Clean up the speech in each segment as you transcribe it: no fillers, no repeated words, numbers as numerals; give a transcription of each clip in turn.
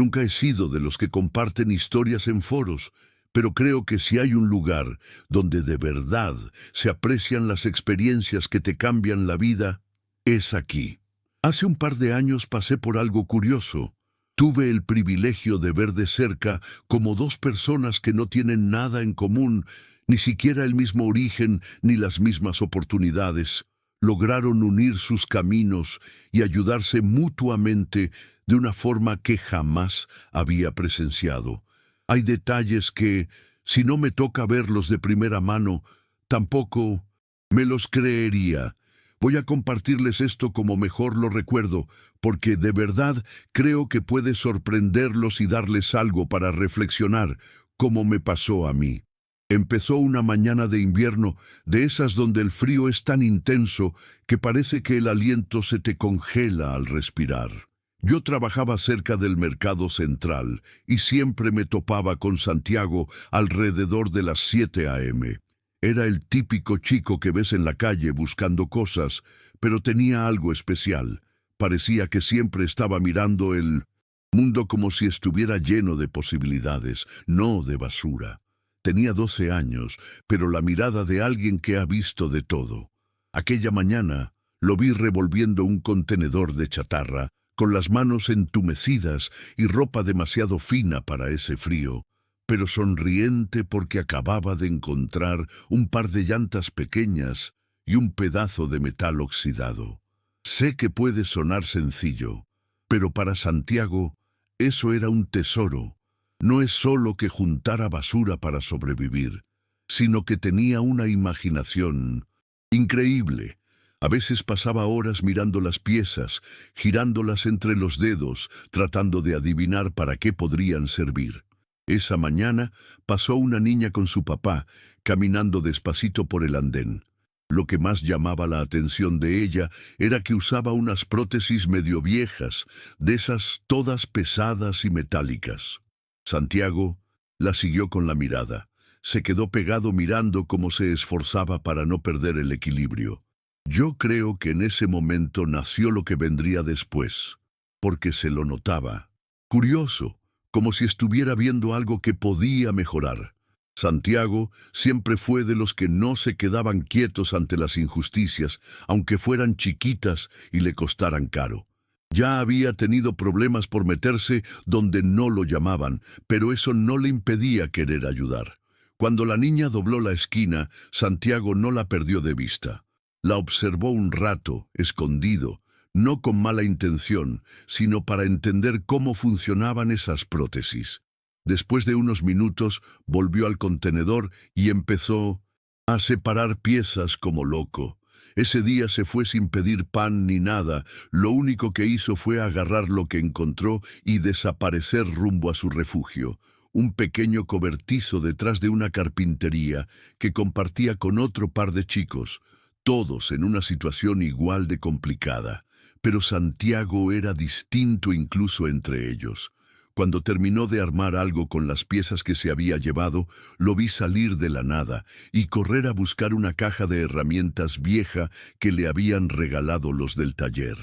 Nunca he sido de los que comparten historias en foros, pero creo que si hay un lugar donde de verdad se aprecian las experiencias que te cambian la vida, es aquí. Hace un par de años pasé por algo curioso. Tuve el privilegio de ver de cerca cómo dos personas que no tienen nada en común, ni siquiera el mismo origen ni las mismas oportunidades, lograron unir sus caminos y ayudarse mutuamente de una forma que jamás había presenciado. Hay detalles que, si no me toca verlos de primera mano, tampoco me los creería. Voy a compartirles esto como mejor lo recuerdo, porque de verdad creo que puede sorprenderlos y darles algo para reflexionar, como me pasó a mí. Empezó una mañana de invierno, de esas donde el frío es tan intenso que parece que el aliento se te congela al respirar. Yo trabajaba cerca del mercado central y siempre me topaba con Santiago alrededor de las 7 a.m. Era el típico chico que ves en la calle buscando cosas, pero tenía algo especial. Parecía que siempre estaba mirando el mundo como si estuviera lleno de posibilidades, no de basura. Tenía 12 años, pero la mirada de alguien que ha visto de todo. Aquella mañana lo vi revolviendo un contenedor de chatarra, con las manos entumecidas y ropa demasiado fina para ese frío, pero sonriente porque acababa de encontrar un par de llantas pequeñas y un pedazo de metal oxidado. Sé que puede sonar sencillo, pero para Santiago eso era un tesoro. No es solo que juntara basura para sobrevivir, sino que tenía una imaginación increíble. A veces pasaba horas mirando las piezas, girándolas entre los dedos, tratando de adivinar para qué podrían servir. Esa mañana pasó una niña con su papá, caminando despacito por el andén. Lo que más llamaba la atención de ella era que usaba unas prótesis medio viejas, de esas todas pesadas y metálicas. Santiago la siguió con la mirada. Se quedó pegado mirando cómo se esforzaba para no perder el equilibrio. Yo creo que en ese momento nació lo que vendría después, porque se lo notaba. Curioso, como si estuviera viendo algo que podía mejorar. Santiago siempre fue de los que no se quedaban quietos ante las injusticias, aunque fueran chiquitas y le costaran caro. Ya había tenido problemas por meterse donde no lo llamaban, pero eso no le impedía querer ayudar. Cuando la niña dobló la esquina, Santiago no la perdió de vista. La observó un rato, escondido, no con mala intención, sino para entender cómo funcionaban esas prótesis. Después de unos minutos, volvió al contenedor y empezó a separar piezas como loco. Ese día se fue sin pedir pan ni nada. Lo único que hizo fue agarrar lo que encontró y desaparecer rumbo a su refugio, un pequeño cobertizo detrás de una carpintería que compartía con otro par de chicos, todos en una situación igual de complicada. Pero Santiago era distinto incluso entre ellos. Cuando terminó de armar algo con las piezas que se había llevado, lo vi salir de la nada y correr a buscar una caja de herramientas vieja que le habían regalado los del taller.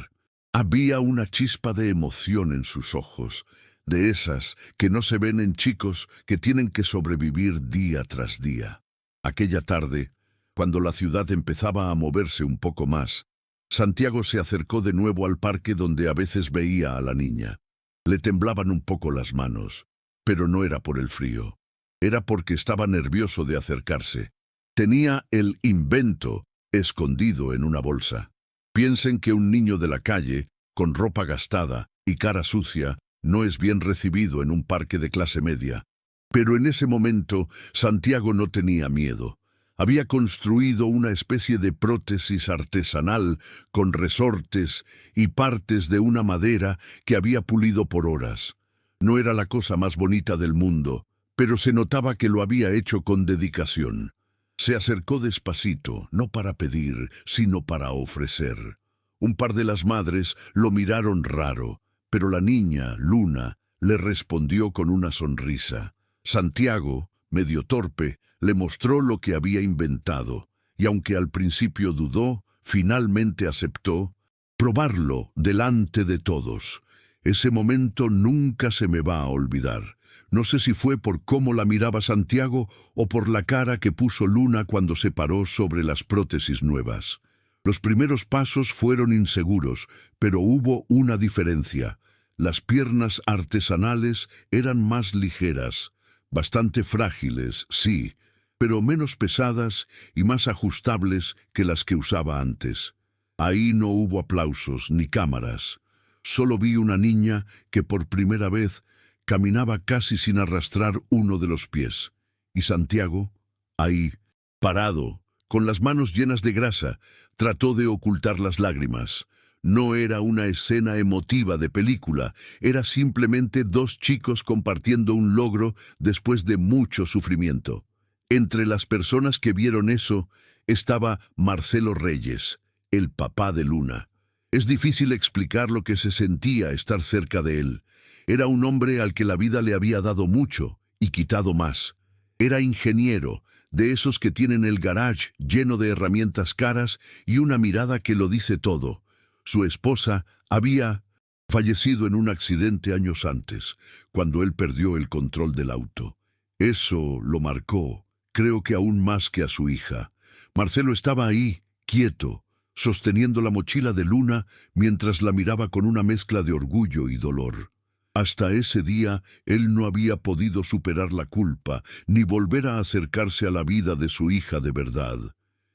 Había una chispa de emoción en sus ojos, de esas que no se ven en chicos que tienen que sobrevivir día tras día. Aquella tarde, cuando la ciudad empezaba a moverse un poco más, Santiago se acercó de nuevo al parque donde a veces veía a la niña. Le temblaban un poco las manos, pero no era por el frío. Era porque estaba nervioso de acercarse. Tenía el invento escondido en una bolsa. Piensen que un niño de la calle, con ropa gastada y cara sucia, no es bien recibido en un parque de clase media. Pero en ese momento, Santiago no tenía miedo. Había construido una especie de prótesis artesanal con resortes y partes de una madera que había pulido por horas. No era la cosa más bonita del mundo, pero se notaba que lo había hecho con dedicación. Se acercó despacito, no para pedir, sino para ofrecer. Un par de las madres lo miraron raro, pero la niña, Luna, le respondió con una sonrisa. Santiago, medio torpe, le mostró lo que había inventado, y aunque al principio dudó, finalmente aceptó probarlo delante de todos. Ese momento nunca se me va a olvidar. No sé si fue por cómo la miraba Santiago o por la cara que puso Luna cuando se paró sobre las prótesis nuevas. Los primeros pasos fueron inseguros, pero hubo una diferencia. Las piernas artesanales eran más ligeras, bastante frágiles, sí, pero menos pesadas y más ajustables que las que usaba antes. Ahí no hubo aplausos ni cámaras. Solo vi una niña que por primera vez caminaba casi sin arrastrar uno de los pies. Y Santiago, ahí, parado, con las manos llenas de grasa, trató de ocultar las lágrimas. No era una escena emotiva de película, era simplemente dos chicos compartiendo un logro después de mucho sufrimiento. Entre las personas que vieron eso estaba Marcelo Reyes, el papá de Luna. Es difícil explicar lo que se sentía estar cerca de él. Era un hombre al que la vida le había dado mucho y quitado más. Era ingeniero, de esos que tienen el garage lleno de herramientas caras y una mirada que lo dice todo. Su esposa había fallecido en un accidente años antes, cuando él perdió el control del auto. Eso lo marcó, creo que aún más que a su hija. Marcelo estaba ahí, quieto, sosteniendo la mochila de Luna mientras la miraba con una mezcla de orgullo y dolor. Hasta ese día, él no había podido superar la culpa, ni volver a acercarse a la vida de su hija de verdad.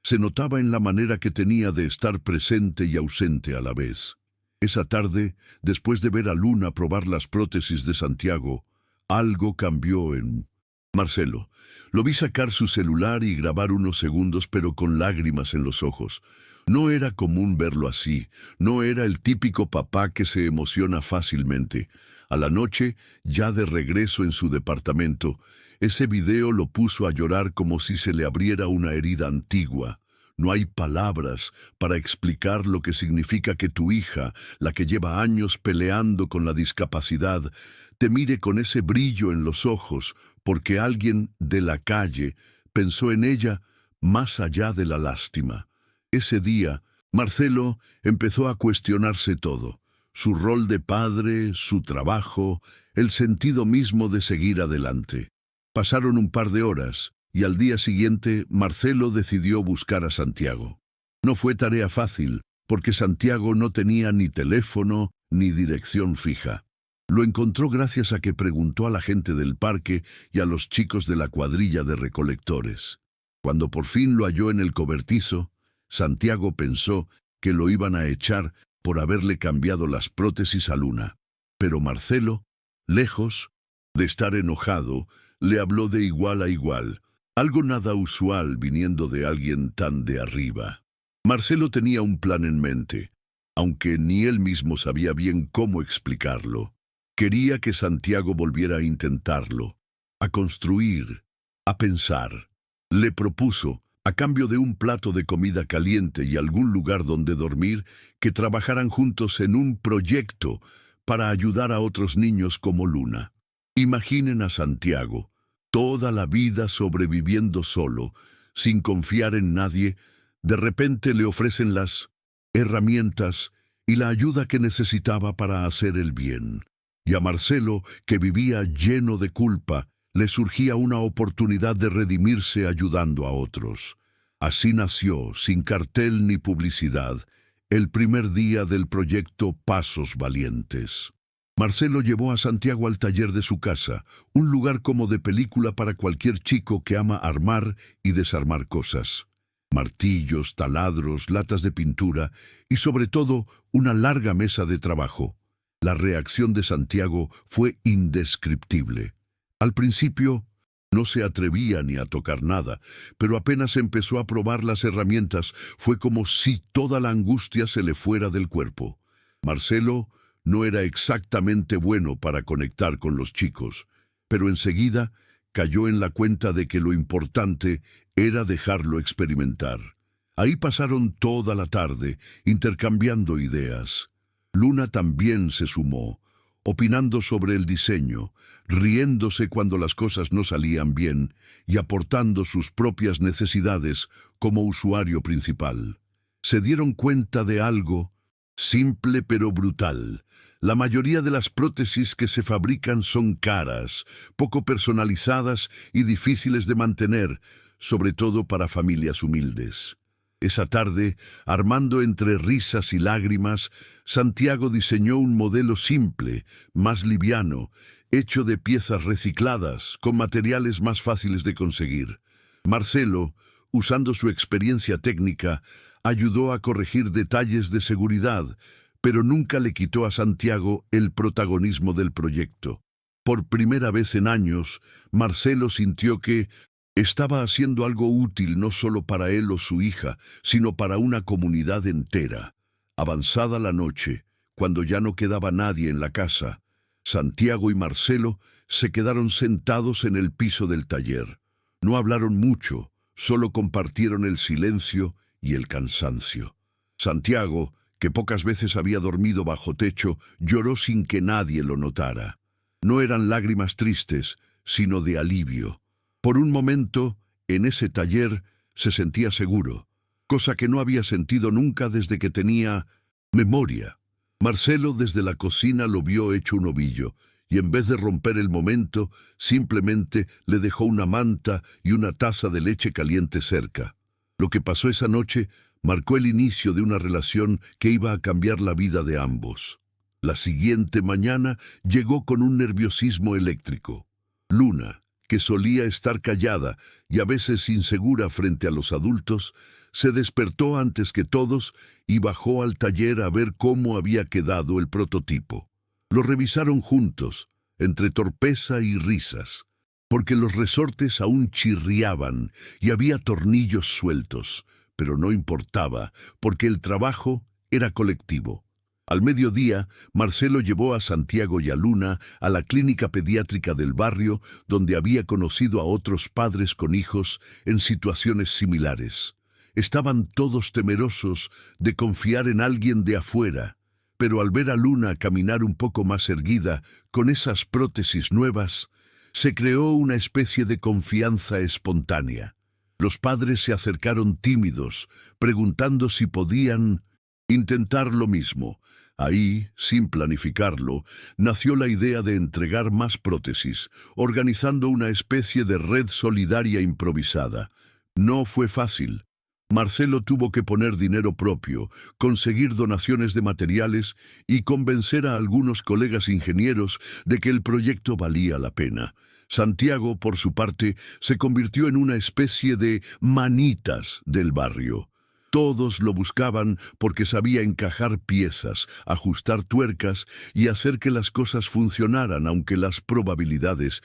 Se notaba en la manera que tenía de estar presente y ausente a la vez. Esa tarde, después de ver a Luna probar las prótesis de Santiago, algo cambió en Marcelo. Lo vi sacar su celular y grabar unos segundos, pero con lágrimas en los ojos. No era común verlo así, no era el típico papá que se emociona fácilmente. A la noche, ya de regreso en su departamento, ese video lo puso a llorar como si se le abriera una herida antigua. No hay palabras para explicar lo que significa que tu hija, la que lleva años peleando con la discapacidad, te mire con ese brillo en los ojos porque alguien de la calle pensó en ella más allá de la lástima. Ese día, Marcelo empezó a cuestionarse todo: su rol de padre, su trabajo, el sentido mismo de seguir adelante. Pasaron un par de horas y al día siguiente Marcelo decidió buscar a Santiago. No fue tarea fácil, porque Santiago no tenía ni teléfono ni dirección fija. Lo encontró gracias a que preguntó a la gente del parque y a los chicos de la cuadrilla de recolectores. Cuando por fin lo halló en el cobertizo, Santiago pensó que lo iban a echar por haberle cambiado las prótesis a Luna. Pero Marcelo, lejos de estar enojado, le habló de igual a igual, algo nada usual viniendo de alguien tan de arriba. Marcelo tenía un plan en mente, aunque ni él mismo sabía bien cómo explicarlo. Quería que Santiago volviera a intentarlo, a construir, a pensar. Le propuso, a cambio de un plato de comida caliente y algún lugar donde dormir, que trabajaran juntos en un proyecto para ayudar a otros niños como Luna. Imaginen a Santiago, toda la vida sobreviviendo solo, sin confiar en nadie. De repente le ofrecen las herramientas y la ayuda que necesitaba para hacer el bien. Y a Marcelo, que vivía lleno de culpa, le surgía una oportunidad de redimirse ayudando a otros. Así nació, sin cartel ni publicidad, el primer día del proyecto Pasos Valientes. Marcelo llevó a Santiago al taller de su casa, un lugar como de película para cualquier chico que ama armar y desarmar cosas. Martillos, taladros, latas de pintura y sobre todo una larga mesa de trabajo. La reacción de Santiago fue indescriptible. Al principio no se atrevía ni a tocar nada, pero apenas empezó a probar las herramientas, fue como si toda la angustia se le fuera del cuerpo. Marcelo no era exactamente bueno para conectar con los chicos, pero enseguida cayó en la cuenta de que lo importante era dejarlo experimentar. Ahí pasaron toda la tarde, intercambiando ideas. Luna también se sumó, opinando sobre el diseño, riéndose cuando las cosas no salían bien y aportando sus propias necesidades como usuario principal. Se dieron cuenta de algo simple pero brutal. La mayoría de las prótesis que se fabrican son caras, poco personalizadas y difíciles de mantener, sobre todo para familias humildes. Esa tarde, armando entre risas y lágrimas, Santiago diseñó un modelo simple, más liviano, hecho de piezas recicladas, con materiales más fáciles de conseguir. Marcelo, usando su experiencia técnica, ayudó a corregir detalles de seguridad, pero nunca le quitó a Santiago el protagonismo del proyecto. Por primera vez en años, Marcelo sintió que estaba haciendo algo útil no solo para él o su hija, sino para una comunidad entera. Avanzada la noche, cuando ya no quedaba nadie en la casa, Santiago y Marcelo se quedaron sentados en el piso del taller. No hablaron mucho, solo compartieron el silencio y el cansancio. Santiago, que pocas veces había dormido bajo techo, lloró sin que nadie lo notara. No eran lágrimas tristes, sino de alivio. Por un momento, en ese taller, se sentía seguro, cosa que no había sentido nunca desde que tenía memoria. Marcelo desde la cocina lo vio hecho un ovillo, y en vez de romper el momento, simplemente le dejó una manta y una taza de leche caliente cerca. Lo que pasó esa noche marcó el inicio de una relación que iba a cambiar la vida de ambos. La siguiente mañana llegó con un nerviosismo eléctrico. Luna, que solía estar callada y a veces insegura frente a los adultos, se despertó antes que todos y bajó al taller a ver cómo había quedado el prototipo. Lo revisaron juntos, entre torpeza y risas, porque los resortes aún chirriaban y había tornillos sueltos, pero no importaba, porque el trabajo era colectivo. Al mediodía, Marcelo llevó a Santiago y a Luna a la clínica pediátrica del barrio, donde había conocido a otros padres con hijos en situaciones similares. Estaban todos temerosos de confiar en alguien de afuera, pero al ver a Luna caminar un poco más erguida, con esas prótesis nuevas, se creó una especie de confianza espontánea. Los padres se acercaron tímidos, preguntando si podían intentar lo mismo. Ahí, sin planificarlo, nació la idea de entregar más prótesis, organizando una especie de red solidaria improvisada. No fue fácil. Marcelo tuvo que poner dinero propio, conseguir donaciones de materiales y convencer a algunos colegas ingenieros de que el proyecto valía la pena. Santiago, por su parte, se convirtió en una especie de manitas del barrio. Todos lo buscaban porque sabía encajar piezas, ajustar tuercas y hacer que las cosas funcionaran aunque las probabilidades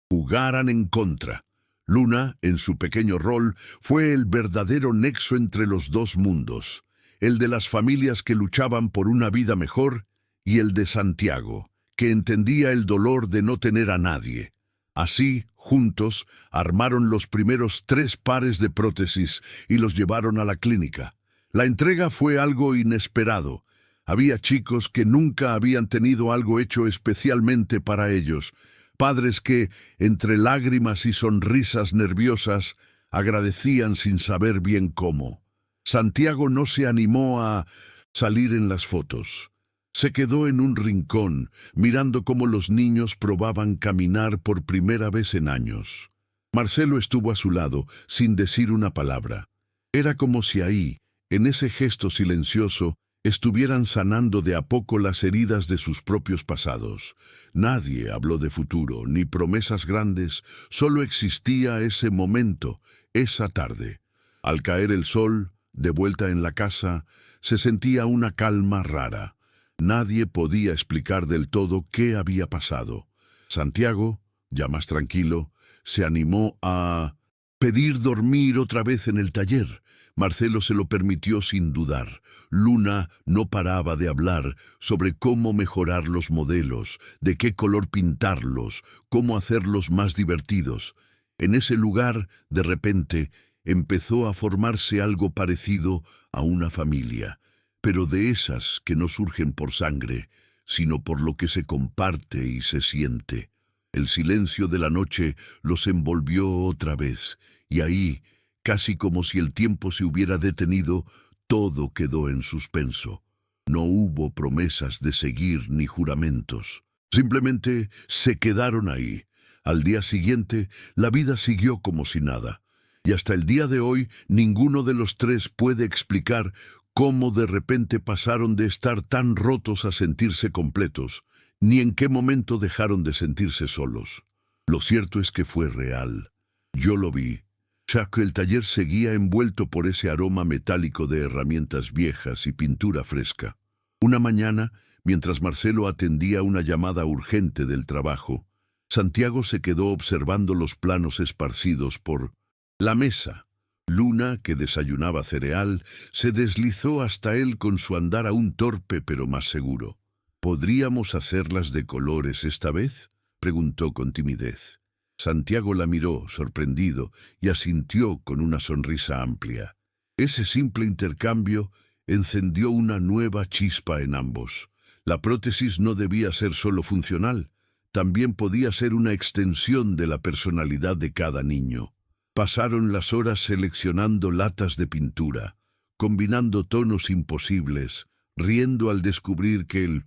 jugaran en contra. Luna, en su pequeño rol, fue el verdadero nexo entre los dos mundos, el de las familias que luchaban por una vida mejor y el de Santiago, que entendía el dolor de no tener a nadie. Así, juntos, armaron los primeros 3 pares de prótesis y los llevaron a la clínica. La entrega fue algo inesperado. Había chicos que nunca habían tenido algo hecho especialmente para ellos, padres que, entre lágrimas y sonrisas nerviosas, agradecían sin saber bien cómo. Santiago no se animó a salir en las fotos. Se quedó en un rincón, mirando cómo los niños probaban caminar por primera vez en años. Marcelo estuvo a su lado, sin decir una palabra. Era como si ahí, en ese gesto silencioso, estuvieran sanando de a poco las heridas de sus propios pasados. Nadie habló de futuro, ni promesas grandes, solo existía ese momento, esa tarde. Al caer el sol, de vuelta en la casa, se sentía una calma rara. Nadie podía explicar del todo qué había pasado. Santiago, ya más tranquilo, se animó a pedir dormir otra vez en el taller. Marcelo se lo permitió sin dudar. Luna no paraba de hablar sobre cómo mejorar los modelos, de qué color pintarlos, cómo hacerlos más divertidos. En ese lugar, de repente, empezó a formarse algo parecido a una familia, pero de esas que no surgen por sangre, sino por lo que se comparte y se siente. El silencio de la noche los envolvió otra vez, y ahí, casi como si el tiempo se hubiera detenido, todo quedó en suspenso. No hubo promesas de seguir ni juramentos. Simplemente se quedaron ahí. Al día siguiente, la vida siguió como si nada. Y hasta el día de hoy, ninguno de los tres puede explicar cómo de repente pasaron de estar tan rotos a sentirse completos, ni en qué momento dejaron de sentirse solos. Lo cierto es que fue real. Yo lo vi, ya que el taller seguía envuelto por ese aroma metálico de herramientas viejas y pintura fresca. Una mañana, mientras Marcelo atendía una llamada urgente del trabajo, Santiago se quedó observando los planos esparcidos por la mesa. Luna, que desayunaba cereal, se deslizó hasta él con su andar aún torpe pero más seguro. ¿Podríamos hacerlas de colores esta vez?, preguntó con timidez. Santiago la miró, sorprendido, y asintió con una sonrisa amplia. Ese simple intercambio encendió una nueva chispa en ambos. La prótesis no debía ser solo funcional, también podía ser una extensión de la personalidad de cada niño. Pasaron las horas seleccionando latas de pintura, combinando tonos imposibles, riendo al descubrir que el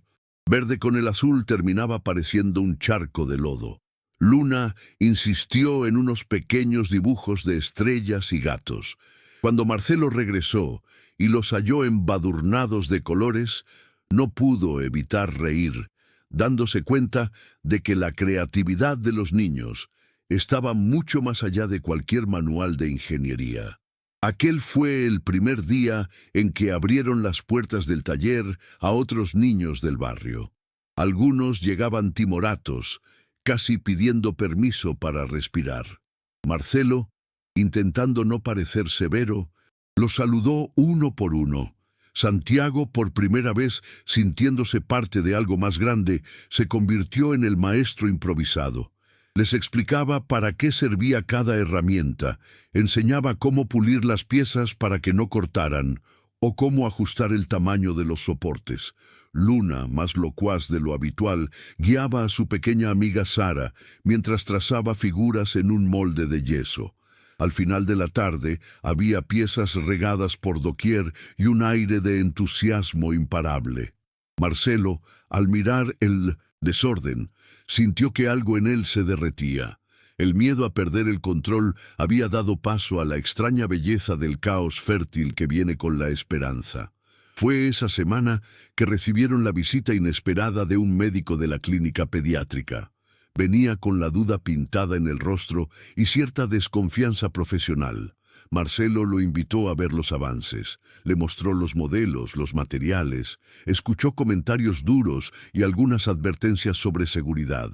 verde con el azul terminaba pareciendo un charco de lodo. Luna insistió en unos pequeños dibujos de estrellas y gatos. Cuando Marcelo regresó y los halló embadurnados de colores, no pudo evitar reír, dándose cuenta de que la creatividad de los niños estaba mucho más allá de cualquier manual de ingeniería. Aquel fue el primer día en que abrieron las puertas del taller a otros niños del barrio. Algunos llegaban timoratos, casi pidiendo permiso para respirar. Marcelo, intentando no parecer severo, los saludó uno por uno. Santiago, por primera vez sintiéndose parte de algo más grande, se convirtió en el maestro improvisado. Les explicaba para qué servía cada herramienta, enseñaba cómo pulir las piezas para que no cortaran, o cómo ajustar el tamaño de los soportes. Luna, más locuaz de lo habitual, guiaba a su pequeña amiga Sara, mientras trazaba figuras en un molde de yeso. Al final de la tarde había piezas regadas por doquier y un aire de entusiasmo imparable. Marcelo, al mirar el desorden, sintió que algo en él se derretía. El miedo a perder el control había dado paso a la extraña belleza del caos fértil que viene con la esperanza. Fue esa semana que recibieron la visita inesperada de un médico de la clínica pediátrica. Venía con la duda pintada en el rostro y cierta desconfianza profesional. Marcelo lo invitó a ver los avances, le mostró los modelos, los materiales, escuchó comentarios duros y algunas advertencias sobre seguridad.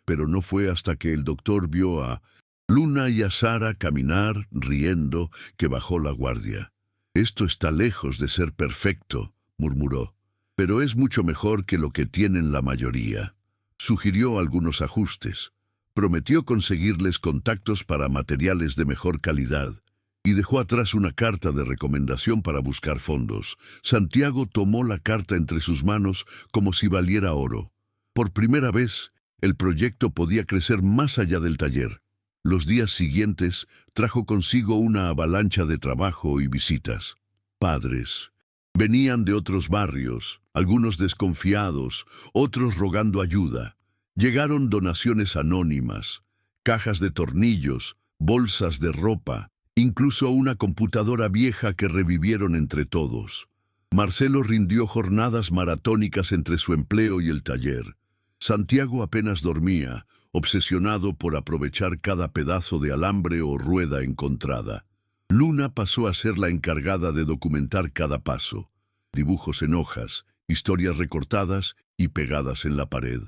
Pero no fue hasta que el doctor vio a Luna y a Sara caminar, riendo, que bajó la guardia. «Esto está lejos de ser perfecto», murmuró, «pero es mucho mejor que lo que tienen la mayoría». Sugirió algunos ajustes, prometió conseguirles contactos para materiales de mejor calidad y dejó atrás una carta de recomendación para buscar fondos. Santiago tomó la carta entre sus manos como si valiera oro. Por primera vez, el proyecto podía crecer más allá del taller. Los días siguientes trajo consigo una avalancha de trabajo y visitas. Padres venían de otros barrios, algunos desconfiados, otros rogando ayuda. Llegaron donaciones anónimas, cajas de tornillos, bolsas de ropa, incluso una computadora vieja que revivieron entre todos. Marcelo rindió jornadas maratónicas entre su empleo y el taller. Santiago apenas dormía, obsesionado por aprovechar cada pedazo de alambre o rueda encontrada. Luna pasó a ser la encargada de documentar cada paso. Dibujos en hojas, historias recortadas y pegadas en la pared.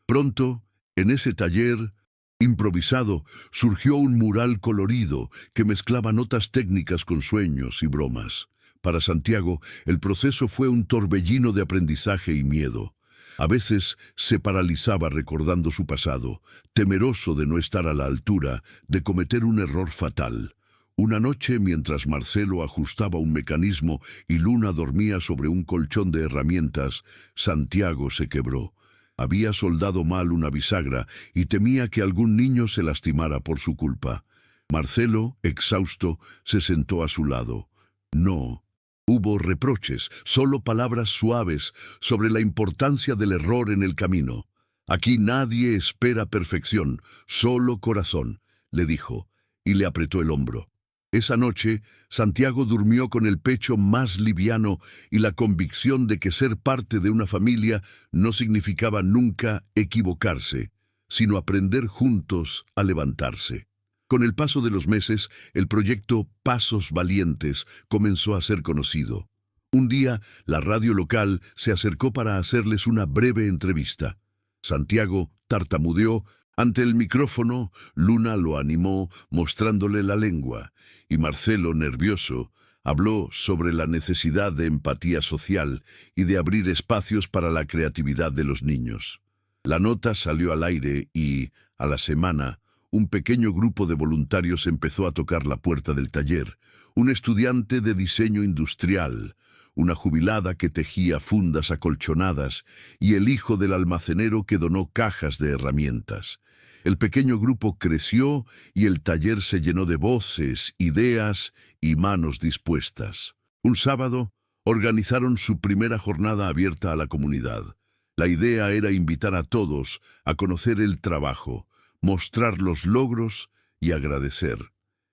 Pronto, en ese taller improvisado, surgió un mural colorido que mezclaba notas técnicas con sueños y bromas. Para Santiago, el proceso fue un torbellino de aprendizaje y miedo. A veces se paralizaba recordando su pasado, temeroso de no estar a la altura, de cometer un error fatal. Una noche, mientras Marcelo ajustaba un mecanismo y Luna dormía sobre un colchón de herramientas, Santiago se quebró. Había soldado mal una bisagra y temía que algún niño se lastimara por su culpa. Marcelo, exhausto, se sentó a su lado. «No», Hubo reproches, solo palabras suaves sobre la importancia del error en el camino. Aquí nadie espera perfección, solo corazón, le dijo, y le apretó el hombro. Esa noche, Santiago durmió con el pecho más liviano y la convicción de que ser parte de una familia no significaba nunca equivocarse, sino aprender juntos a levantarse. Con el paso de los meses, el proyecto Pasos Valientes comenzó a ser conocido. Un día, la radio local se acercó para hacerles una breve entrevista. Santiago tartamudeó ante el micrófono, Luna lo animó mostrándole la lengua, y Marcelo, nervioso, habló sobre la necesidad de empatía social y de abrir espacios para la creatividad de los niños. La nota salió al aire y, a la semana, un pequeño grupo de voluntarios empezó a tocar la puerta del taller. Un estudiante de diseño industrial, una jubilada que tejía fundas acolchonadas y el hijo del almacenero que donó cajas de herramientas. El pequeño grupo creció y el taller se llenó de voces, ideas y manos dispuestas. Un sábado, organizaron su primera jornada abierta a la comunidad. La idea era invitar a todos a conocer el trabajo, mostrar los logros y agradecer.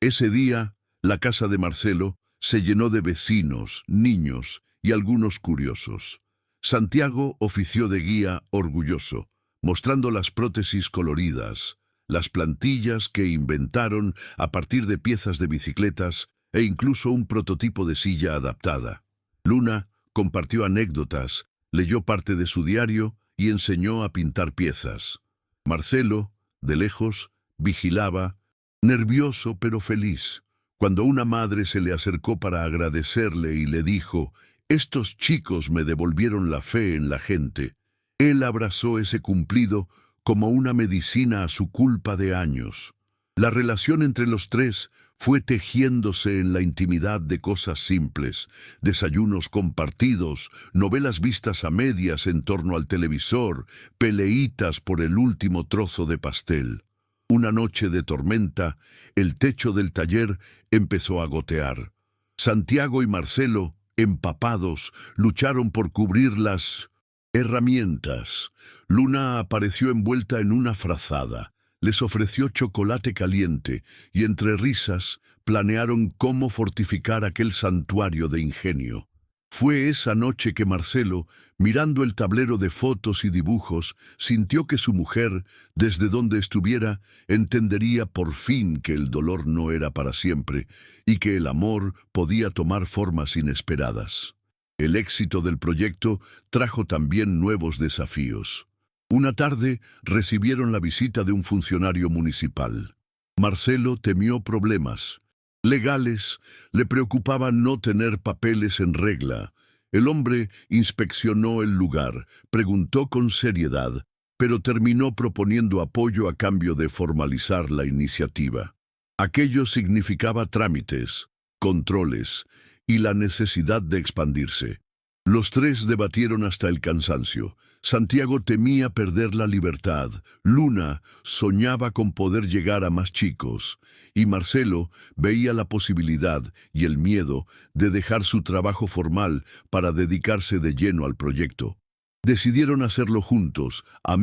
Ese día, la casa de Marcelo se llenó de vecinos, niños y algunos curiosos. Santiago ofició de guía orgulloso, mostrando las prótesis coloridas, las plantillas que inventaron a partir de piezas de bicicletas e incluso un prototipo de silla adaptada. Luna compartió anécdotas, leyó parte de su diario y enseñó a pintar piezas. Marcelo, de lejos, vigilaba, nervioso pero feliz, cuando una madre se le acercó para agradecerle y le dijo: «Estos chicos me devolvieron la fe en la gente». Él abrazó ese cumplido como una medicina a su culpa de años. La relación entre los tres fue tejiéndose en la intimidad de cosas simples, desayunos compartidos, novelas vistas a medias en torno al televisor, peleitas por el último trozo de pastel. Una noche de tormenta, el techo del taller empezó a gotear. Santiago y Marcelo, empapados, lucharon por cubrir las herramientas. Luna apareció envuelta en una frazada. Les ofreció chocolate caliente y entre risas planearon cómo fortificar aquel santuario de ingenio. Fue esa noche que Marcelo, mirando el tablero de fotos y dibujos, sintió que su mujer, desde donde estuviera, entendería por fin que el dolor no era para siempre y que el amor podía tomar formas inesperadas. El éxito del proyecto trajo también nuevos desafíos. Una tarde recibieron la visita de un funcionario municipal. Marcelo temió problemas legales, le preocupaba no tener papeles en regla. El hombre inspeccionó el lugar, preguntó con seriedad, pero terminó proponiendo apoyo a cambio de formalizar la iniciativa. Aquello significaba trámites, controles y la necesidad de expandirse. Los tres debatieron hasta el cansancio. Santiago temía perder la libertad, Luna soñaba con poder llegar a más chicos, y Marcelo veía la posibilidad y el miedo de dejar su trabajo formal para dedicarse de lleno al proyecto. Decidieron hacerlo juntos, a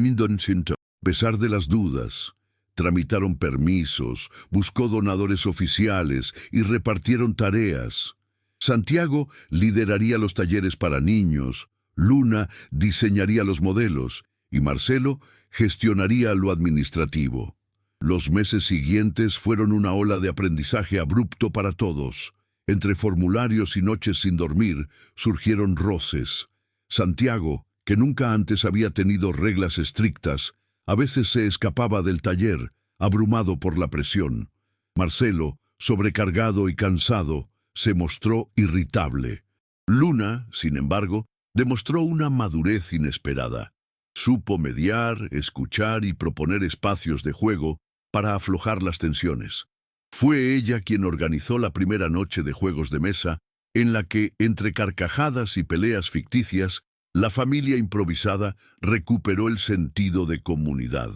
pesar de las dudas. Tramitaron permisos, buscó donadores oficiales y repartieron tareas. Santiago lideraría los talleres para niños, Luna diseñaría los modelos y Marcelo gestionaría lo administrativo. Los meses siguientes fueron una ola de aprendizaje abrupto para todos. Entre formularios y noches sin dormir surgieron roces. Santiago, que nunca antes había tenido reglas estrictas, a veces se escapaba del taller, abrumado por la presión. Marcelo, sobrecargado y cansado, se mostró irritable. Luna, sin embargo, demostró una madurez inesperada. Supo mediar, escuchar y proponer espacios de juego para aflojar las tensiones. Fue ella quien organizó la primera noche de juegos de mesa, en la que, entre carcajadas y peleas ficticias, la familia improvisada recuperó el sentido de comunidad.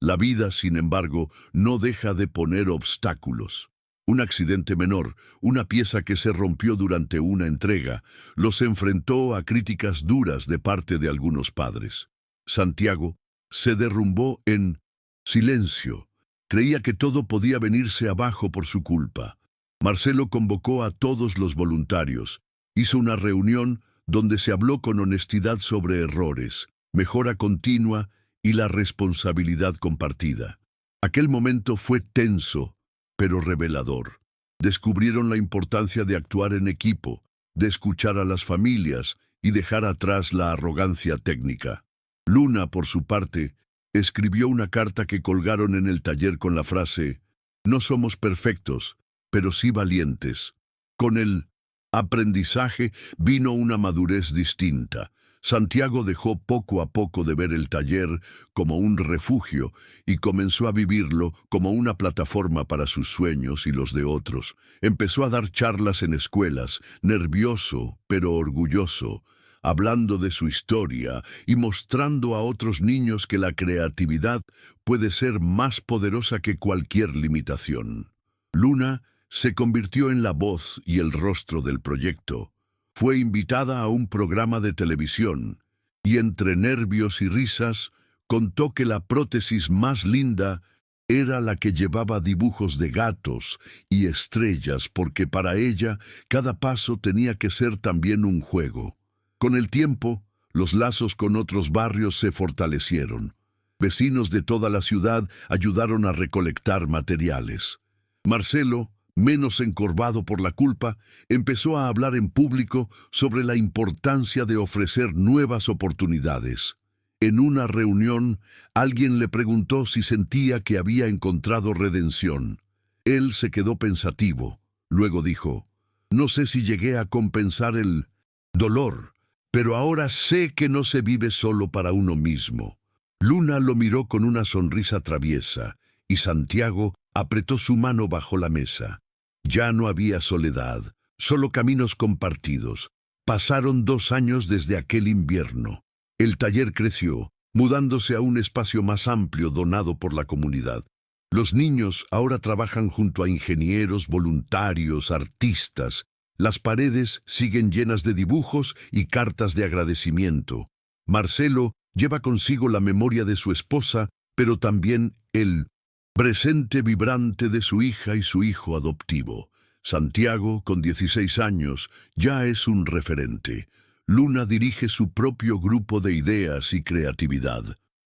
La vida, sin embargo, no deja de poner obstáculos. Un accidente menor, una pieza que se rompió durante una entrega, los enfrentó a críticas duras de parte de algunos padres. Santiago se derrumbó en silencio. Creía que todo podía venirse abajo por su culpa. Marcelo convocó a todos los voluntarios. Hizo una reunión donde se habló con honestidad sobre errores, mejora continua y la responsabilidad compartida. Aquel momento fue tenso, pero revelador. Descubrieron la importancia de actuar en equipo, de escuchar a las familias y dejar atrás la arrogancia técnica. Luna, por su parte, escribió una carta que colgaron en el taller con la frase: «No somos perfectos, pero sí valientes». Con el aprendizaje vino una madurez distinta. Santiago dejó poco a poco de ver el taller como un refugio y comenzó a vivirlo como una plataforma para sus sueños y los de otros. Empezó a dar charlas en escuelas, nervioso pero orgulloso, hablando de su historia y mostrando a otros niños que la creatividad puede ser más poderosa que cualquier limitación. Luna se convirtió en la voz y el rostro del proyecto. Fue invitada a un programa de televisión y entre nervios y risas contó que la prótesis más linda era la que llevaba dibujos de gatos y estrellas porque para ella cada paso tenía que ser también un juego. Con el tiempo, los lazos con otros barrios se fortalecieron. Vecinos de toda la ciudad ayudaron a recolectar materiales. Marcelo, menos encorvado por la culpa, empezó a hablar en público sobre la importancia de ofrecer nuevas oportunidades. En una reunión, alguien le preguntó si sentía que había encontrado redención. Él se quedó pensativo. Luego dijo: «No sé si llegué a compensar el dolor, pero ahora sé que no se vive solo para uno mismo». Luna lo miró con una sonrisa traviesa, y Santiago apretó su mano bajo la mesa. Ya no había soledad, solo caminos compartidos. Pasaron 2 años desde aquel invierno. El taller creció, mudándose a un espacio más amplio donado por la comunidad. Los niños ahora trabajan junto a ingenieros, voluntarios, artistas. Las paredes siguen llenas de dibujos y cartas de agradecimiento. Marcelo lleva consigo la memoria de su esposa, pero también el presente vibrante de su hija y su hijo adoptivo. Santiago, con 16 años, ya es un referente. Luna dirige su propio grupo de ideas y creatividad.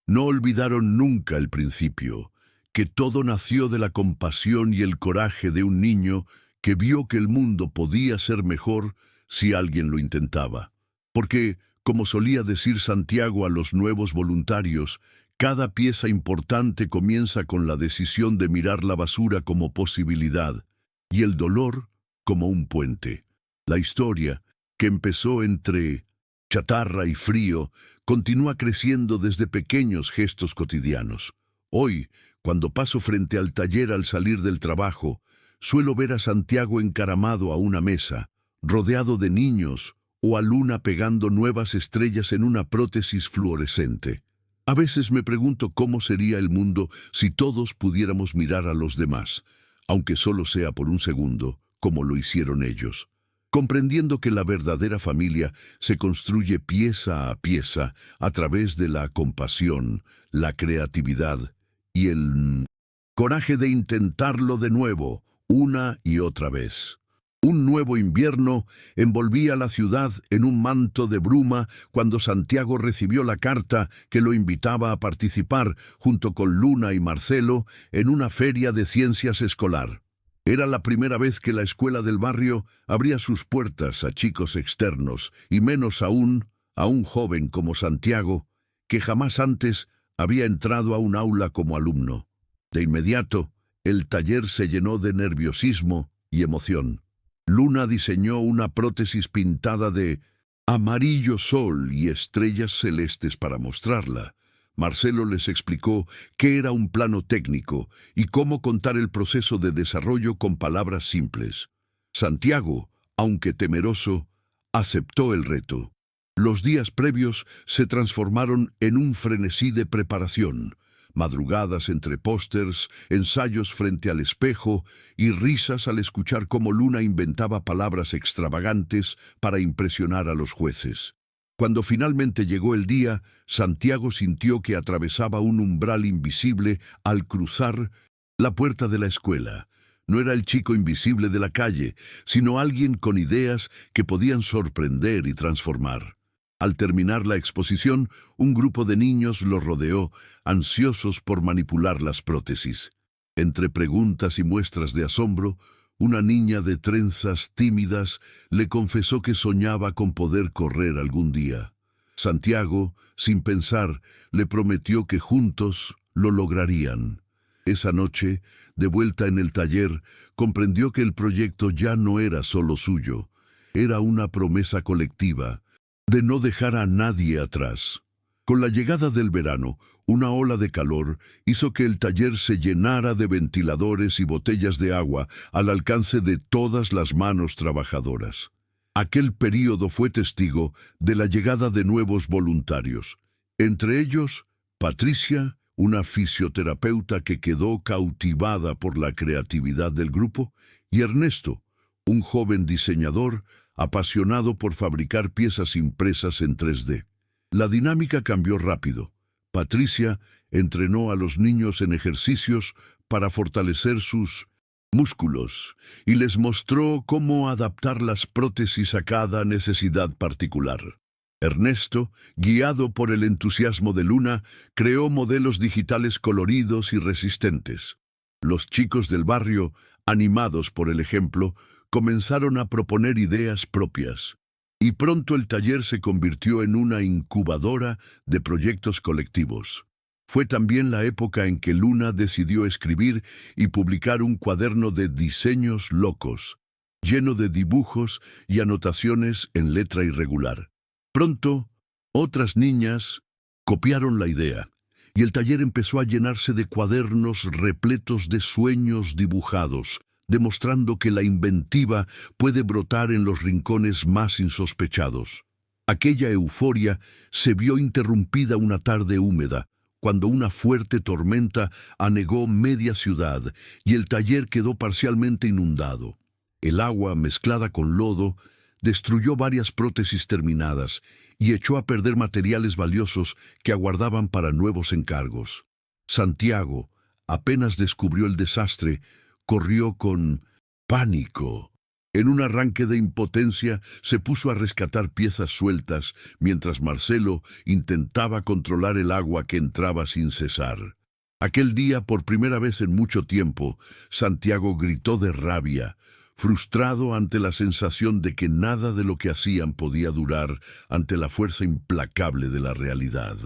No olvidaron nunca el principio, que todo nació de la compasión y el coraje de un niño que vio que el mundo podía ser mejor si alguien lo intentaba. Porque, como solía decir Santiago a los nuevos voluntarios, cada pieza importante comienza con la decisión de mirar la basura como posibilidad y el dolor como un puente. La historia, que empezó entre chatarra y frío, continúa creciendo desde pequeños gestos cotidianos. Hoy, cuando paso frente al taller al salir del trabajo, suelo ver a Santiago encaramado a una mesa, rodeado de niños, o a Luna pegando nuevas estrellas en una prótesis fluorescente. A veces me pregunto cómo sería el mundo si todos pudiéramos mirar a los demás, aunque solo sea por un segundo, como lo hicieron ellos, comprendiendo que la verdadera familia se construye pieza a pieza a través de la compasión, la creatividad y el coraje de intentarlo de nuevo, una y otra vez. Un nuevo invierno envolvía la ciudad en un manto de bruma cuando Santiago recibió la carta que lo invitaba a participar, junto con Luna y Marcelo, en una feria de ciencias escolar. Era la primera vez que la escuela del barrio abría sus puertas a chicos externos, y menos aún a un joven como Santiago, que jamás antes había entrado a un aula como alumno. De inmediato, el taller se llenó de nerviosismo y emoción. Luna diseñó una prótesis pintada de amarillo sol y estrellas celestes para mostrarla. Marcelo les explicó qué era un plano técnico y cómo contar el proceso de desarrollo con palabras simples. Santiago, aunque temeroso, aceptó el reto. Los días previos se transformaron en un frenesí de preparación. madrugadas entre pósters, ensayos frente al espejo y risas al escuchar cómo Luna inventaba palabras extravagantes para impresionar a los jueces. Cuando finalmente llegó el día, Santiago sintió que atravesaba un umbral invisible al cruzar la puerta de la escuela. No era el chico invisible de la calle, sino alguien con ideas que podían sorprender y transformar. Al terminar la exposición, un grupo de niños lo rodeó, ansiosos por manipular las prótesis. Entre preguntas y muestras de asombro, una niña de trenzas tímidas le confesó que soñaba con poder correr algún día. Santiago, sin pensar, le prometió que juntos lo lograrían. Esa noche, de vuelta en el taller, comprendió que el proyecto ya no era solo suyo. Era una promesa colectiva, de no dejar a nadie atrás. Con la llegada del verano, una ola de calor hizo que el taller se llenara de ventiladores y botellas de agua al alcance de todas las manos trabajadoras. Aquel período fue testigo de la llegada de nuevos voluntarios, entre ellos Patricia, una fisioterapeuta que quedó cautivada por la creatividad del grupo, y Ernesto, un joven diseñador apasionado por fabricar piezas impresas en 3D. La dinámica cambió rápido. Patricia entrenó a los niños en ejercicios para fortalecer sus músculos y les mostró cómo adaptar las prótesis a cada necesidad particular. Ernesto, guiado por el entusiasmo de Luna, creó modelos digitales coloridos y resistentes. Los chicos del barrio, animados por el ejemplo, comenzaron a proponer ideas propias. Y pronto el taller se convirtió en una incubadora de proyectos colectivos. Fue también la época en que Luna decidió escribir y publicar un cuaderno de diseños locos, lleno de dibujos y anotaciones en letra irregular. Pronto, otras niñas copiaron la idea, y el taller empezó a llenarse de cuadernos repletos de sueños dibujados, demostrando que la inventiva puede brotar en los rincones más insospechados. Aquella euforia se vio interrumpida una tarde húmeda, cuando una fuerte tormenta anegó media ciudad y el taller quedó parcialmente inundado. El agua, mezclada con lodo, destruyó varias prótesis terminadas y echó a perder materiales valiosos que aguardaban para nuevos encargos. Santiago, apenas descubrió el desastre, corrió con pánico. En un arranque de impotencia, se puso a rescatar piezas sueltas, mientras Marcelo intentaba controlar el agua que entraba sin cesar. Aquel día, por primera vez en mucho tiempo, Santiago gritó de rabia, frustrado ante la sensación de que nada de lo que hacían podía durar ante la fuerza implacable de la realidad.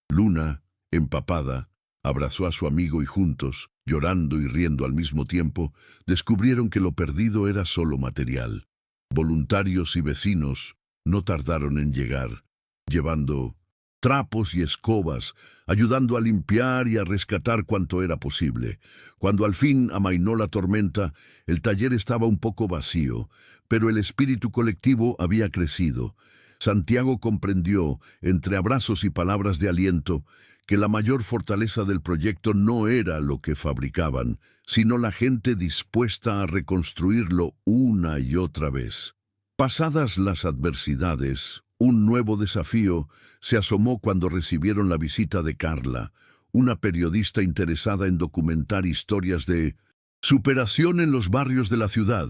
Luna, empapada, abrazó a su amigo y juntos, llorando y riendo al mismo tiempo, descubrieron que lo perdido era solo material. Voluntarios y vecinos no tardaron en llegar, llevando trapos y escobas, ayudando a limpiar y a rescatar cuanto era posible. Cuando al fin amainó la tormenta, el taller estaba un poco vacío, pero el espíritu colectivo había crecido. Santiago comprendió, entre abrazos y palabras de aliento, que la mayor fortaleza del proyecto no era lo que fabricaban, sino la gente dispuesta a reconstruirlo una y otra vez. Pasadas las adversidades, un nuevo desafío se asomó cuando recibieron la visita de Carla, una periodista interesada en documentar historias de superación en los barrios de la ciudad.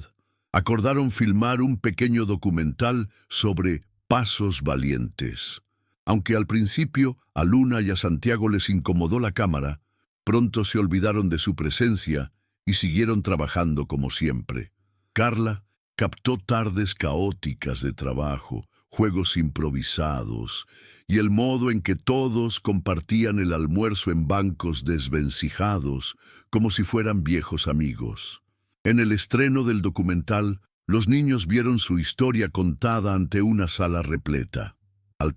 Acordaron filmar un pequeño documental sobre pasos valientes. Aunque al principio a Luna y a Santiago les incomodó la cámara, pronto se olvidaron de su presencia y siguieron trabajando como siempre. Carla captó tardes caóticas de trabajo, juegos improvisados y el modo en que todos compartían el almuerzo en bancos desvencijados, como si fueran viejos amigos. En el estreno del documental, los niños vieron su historia contada ante una sala repleta. Al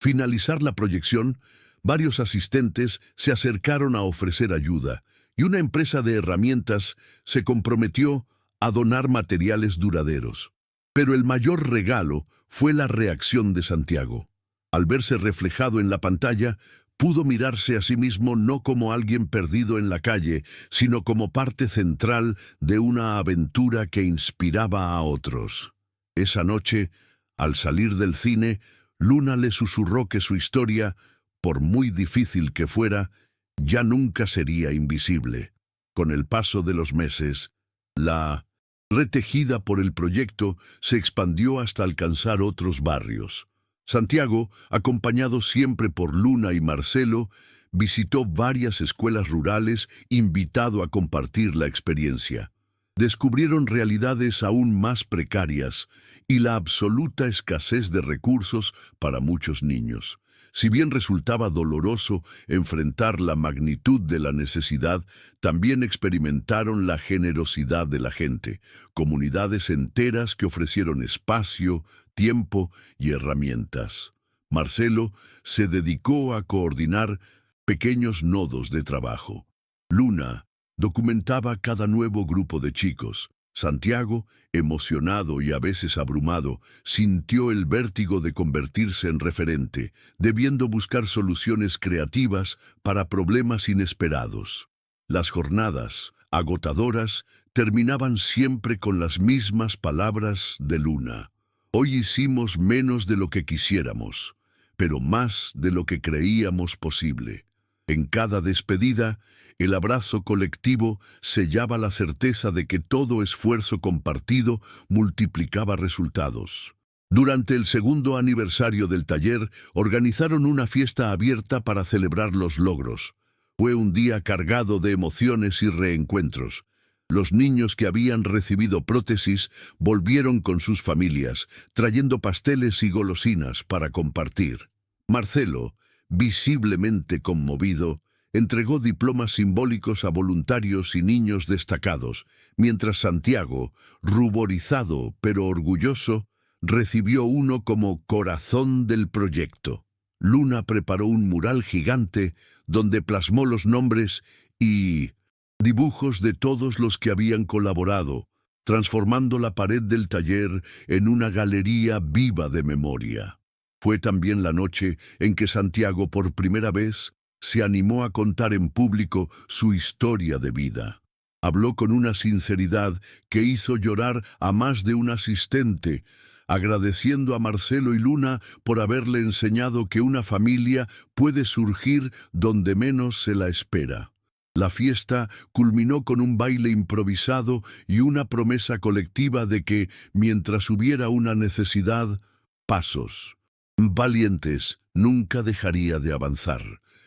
finalizar la proyección, varios asistentes se acercaron a ofrecer ayuda y una empresa de herramientas se comprometió a donar materiales duraderos. Pero el mayor regalo fue la reacción de Santiago. Al verse reflejado en la pantalla, pudo mirarse a sí mismo no como alguien perdido en la calle, sino como parte central de una aventura que inspiraba a otros. Esa noche, al salir del cine, Luna le susurró que su historia, por muy difícil que fuera, ya nunca sería invisible. Con el paso de los meses, la red tejida por el proyecto se expandió hasta alcanzar otros barrios. Santiago, acompañado siempre por Luna y Marcelo, visitó varias escuelas rurales, invitado a compartir la experiencia. Descubrieron realidades aún más precarias y la absoluta escasez de recursos para muchos niños. Si bien resultaba doloroso enfrentar la magnitud de la necesidad, también experimentaron la generosidad de la gente, comunidades enteras que ofrecieron espacio, tiempo y herramientas. Marcelo se dedicó a coordinar pequeños nodos de trabajo. Luna documentaba cada nuevo grupo de chicos. Santiago, emocionado y a veces abrumado, sintió el vértigo de convertirse en referente, debiendo buscar soluciones creativas para problemas inesperados. Las jornadas, agotadoras, terminaban siempre con las mismas palabras de Luna. Hoy hicimos menos de lo que quisiéramos, pero más de lo que creíamos posible. En cada despedida, el abrazo colectivo sellaba la certeza de que todo esfuerzo compartido multiplicaba resultados. Durante el segundo aniversario del taller, organizaron una fiesta abierta para celebrar los logros. Fue un día cargado de emociones y reencuentros. Los niños que habían recibido prótesis volvieron con sus familias, trayendo pasteles y golosinas para compartir. Marcelo, visiblemente conmovido, entregó diplomas simbólicos a voluntarios y niños destacados, mientras Santiago, ruborizado pero orgulloso, recibió uno como corazón del proyecto. Luna preparó un mural gigante donde plasmó los nombres y dibujos de todos los que habían colaborado, transformando la pared del taller en una galería viva de memoria. Fue también la noche en que Santiago por primera vez se animó a contar en público su historia de vida. Habló con una sinceridad que hizo llorar a más de un asistente, agradeciendo a Marcelo y Luna por haberle enseñado que una familia puede surgir donde menos se la espera. La fiesta culminó con un baile improvisado y una promesa colectiva de que, mientras hubiera una necesidad, pasos valientes nunca dejaría de avanzar.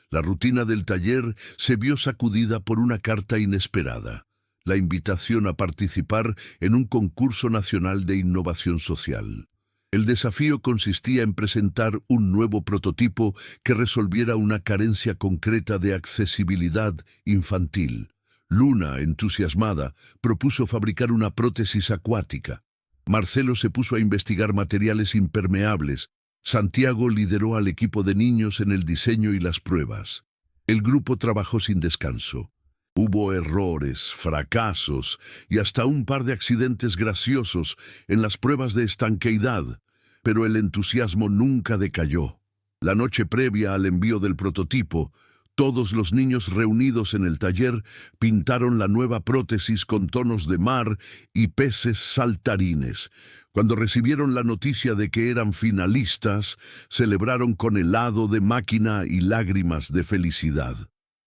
La rutina del taller se vio sacudida por una carta inesperada, la invitación a participar en un concurso nacional de innovación social. El desafío consistía en presentar un nuevo prototipo que resolviera una carencia concreta de accesibilidad infantil. Luna, entusiasmada, propuso fabricar una prótesis acuática. Marcelo se puso a investigar materiales impermeables. Santiago lideró al equipo de niños en el diseño y las pruebas. El grupo trabajó sin descanso. Hubo errores, fracasos y hasta un par de accidentes graciosos en las pruebas de estanqueidad, pero el entusiasmo nunca decayó. La noche previa al envío del prototipo, todos los niños reunidos en el taller pintaron la nueva prótesis con tonos de mar y peces saltarines. Cuando recibieron la noticia de que eran finalistas, celebraron con helado de máquina y lágrimas de felicidad.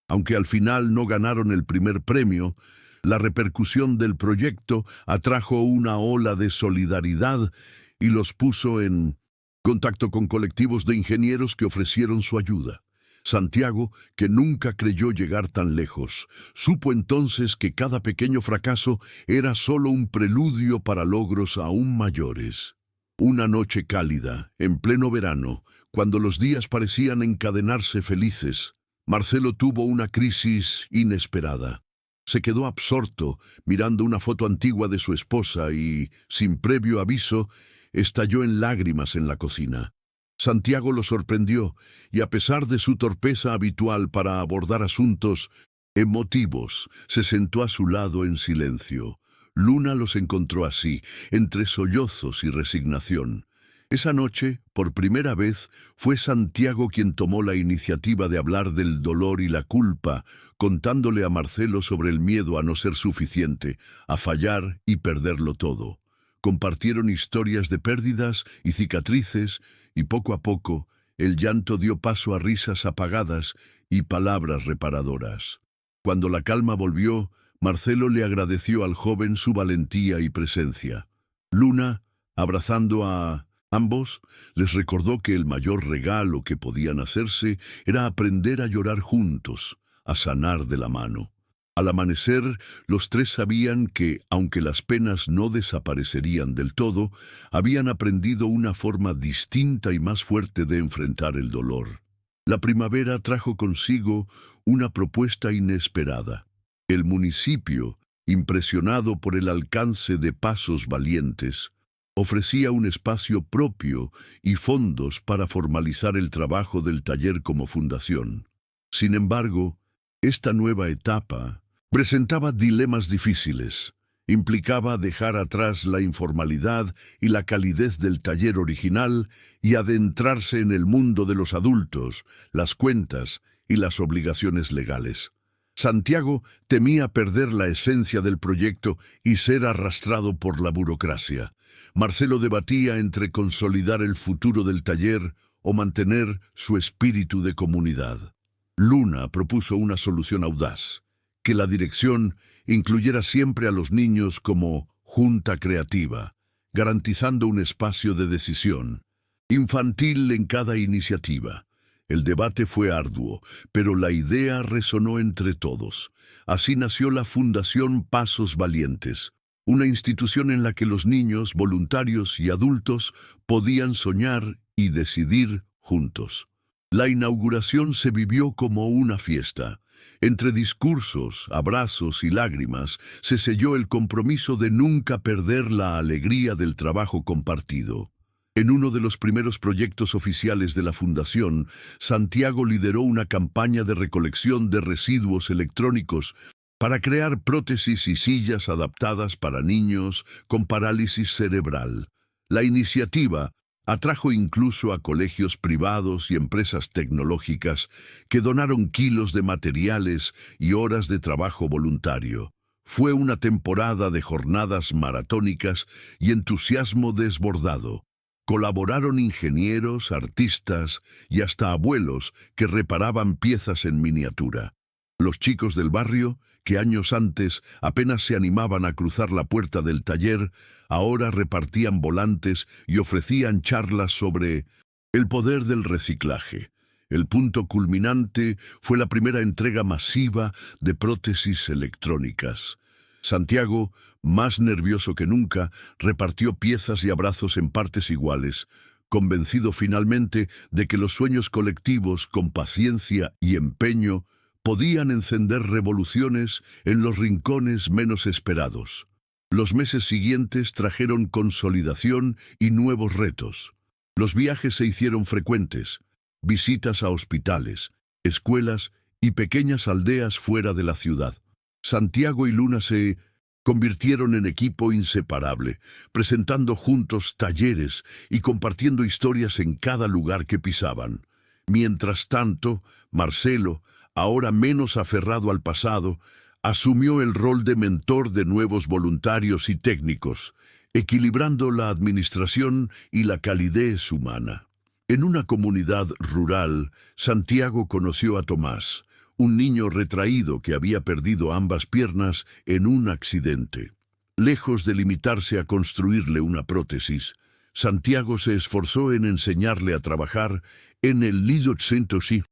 Aunque al final no ganaron el primer premio, la repercusión del proyecto atrajo una ola de solidaridad y los puso en contacto con colectivos de ingenieros que ofrecieron su ayuda. Santiago, que nunca creyó llegar tan lejos, supo entonces que cada pequeño fracaso era solo un preludio para logros aún mayores. Una noche cálida, en pleno verano, cuando los días parecían encadenarse felices, Marcelo tuvo una crisis inesperada. Se quedó absorto mirando una foto antigua de su esposa y, sin previo aviso, estalló en lágrimas en la cocina. Santiago lo sorprendió y, a pesar de su torpeza habitual para abordar asuntos emotivos, se sentó a su lado en silencio. Luna los encontró así, entre sollozos y resignación. Esa noche, por primera vez, fue Santiago quien tomó la iniciativa de hablar del dolor y la culpa, contándole a Marcelo sobre el miedo a no ser suficiente, a fallar y perderlo todo. Compartieron historias de pérdidas y cicatrices, y poco a poco, el llanto dio paso a risas apagadas y palabras reparadoras. Cuando la calma volvió, Marcelo le agradeció al joven su valentía y presencia. Luna, abrazando a ambos, les recordó que el mayor regalo que podían hacerse era aprender a llorar juntos, a sanar de la mano. Al amanecer, los tres sabían que, aunque las penas no desaparecerían del todo, habían aprendido una forma distinta y más fuerte de enfrentar el dolor. La primavera trajo consigo una propuesta inesperada. El municipio, impresionado por el alcance de Pasos Valientes, ofrecía un espacio propio y fondos para formalizar el trabajo del taller como fundación. Sin embargo, esta nueva etapa presentaba dilemas difíciles. Implicaba dejar atrás la informalidad y la calidez del taller original y adentrarse en el mundo de los adultos, las cuentas y las obligaciones legales. Santiago temía perder la esencia del proyecto y ser arrastrado por la burocracia. Marcelo debatía entre consolidar el futuro del taller o mantener su espíritu de comunidad. Luna propuso una solución audaz: que la dirección incluyera siempre a los niños como junta creativa, garantizando un espacio de decisión infantil en cada iniciativa. El debate fue arduo, pero la idea resonó entre todos. Así nació la Fundación Pasos Valientes, una institución en la que los niños, voluntarios y adultos podían soñar y decidir juntos. La inauguración se vivió como una fiesta. Entre discursos, abrazos y lágrimas, se selló el compromiso de nunca perder la alegría del trabajo compartido. En uno de los primeros proyectos oficiales de la Fundación, Santiago lideró una campaña de recolección de residuos electrónicos para crear prótesis y sillas adaptadas para niños con parálisis cerebral. La iniciativa atrajo incluso a colegios privados y empresas tecnológicas que donaron kilos de materiales y horas de trabajo voluntario. Fue una temporada de jornadas maratónicas y entusiasmo desbordado. Colaboraron ingenieros, artistas y hasta abuelos que reparaban piezas en miniatura. Los chicos del barrio, que años antes apenas se animaban a cruzar la puerta del taller, ahora repartían volantes y ofrecían charlas sobre el poder del reciclaje. El punto culminante fue la primera entrega masiva de prótesis electrónicas. Santiago, más nervioso que nunca, repartió piezas y abrazos en partes iguales, convencido finalmente de que los sueños colectivos, con paciencia y empeño, podían encender revoluciones en los rincones menos esperados. Los meses siguientes trajeron consolidación y nuevos retos. Los viajes se hicieron frecuentes, visitas a hospitales, escuelas y pequeñas aldeas fuera de la ciudad. Santiago y Luna se convirtieron en equipo inseparable, presentando juntos talleres y compartiendo historias en cada lugar que pisaban. Mientras tanto, Marcelo, ahora menos aferrado al pasado, asumió el rol de mentor de nuevos voluntarios y técnicos, equilibrando la administración y la calidez humana. En una comunidad rural, Santiago conoció a Tomás, un niño retraído que había perdido ambas piernas en un accidente. Lejos de limitarse a construirle una prótesis, Santiago se esforzó en enseñarle a trabajar en el Lido-Centosi,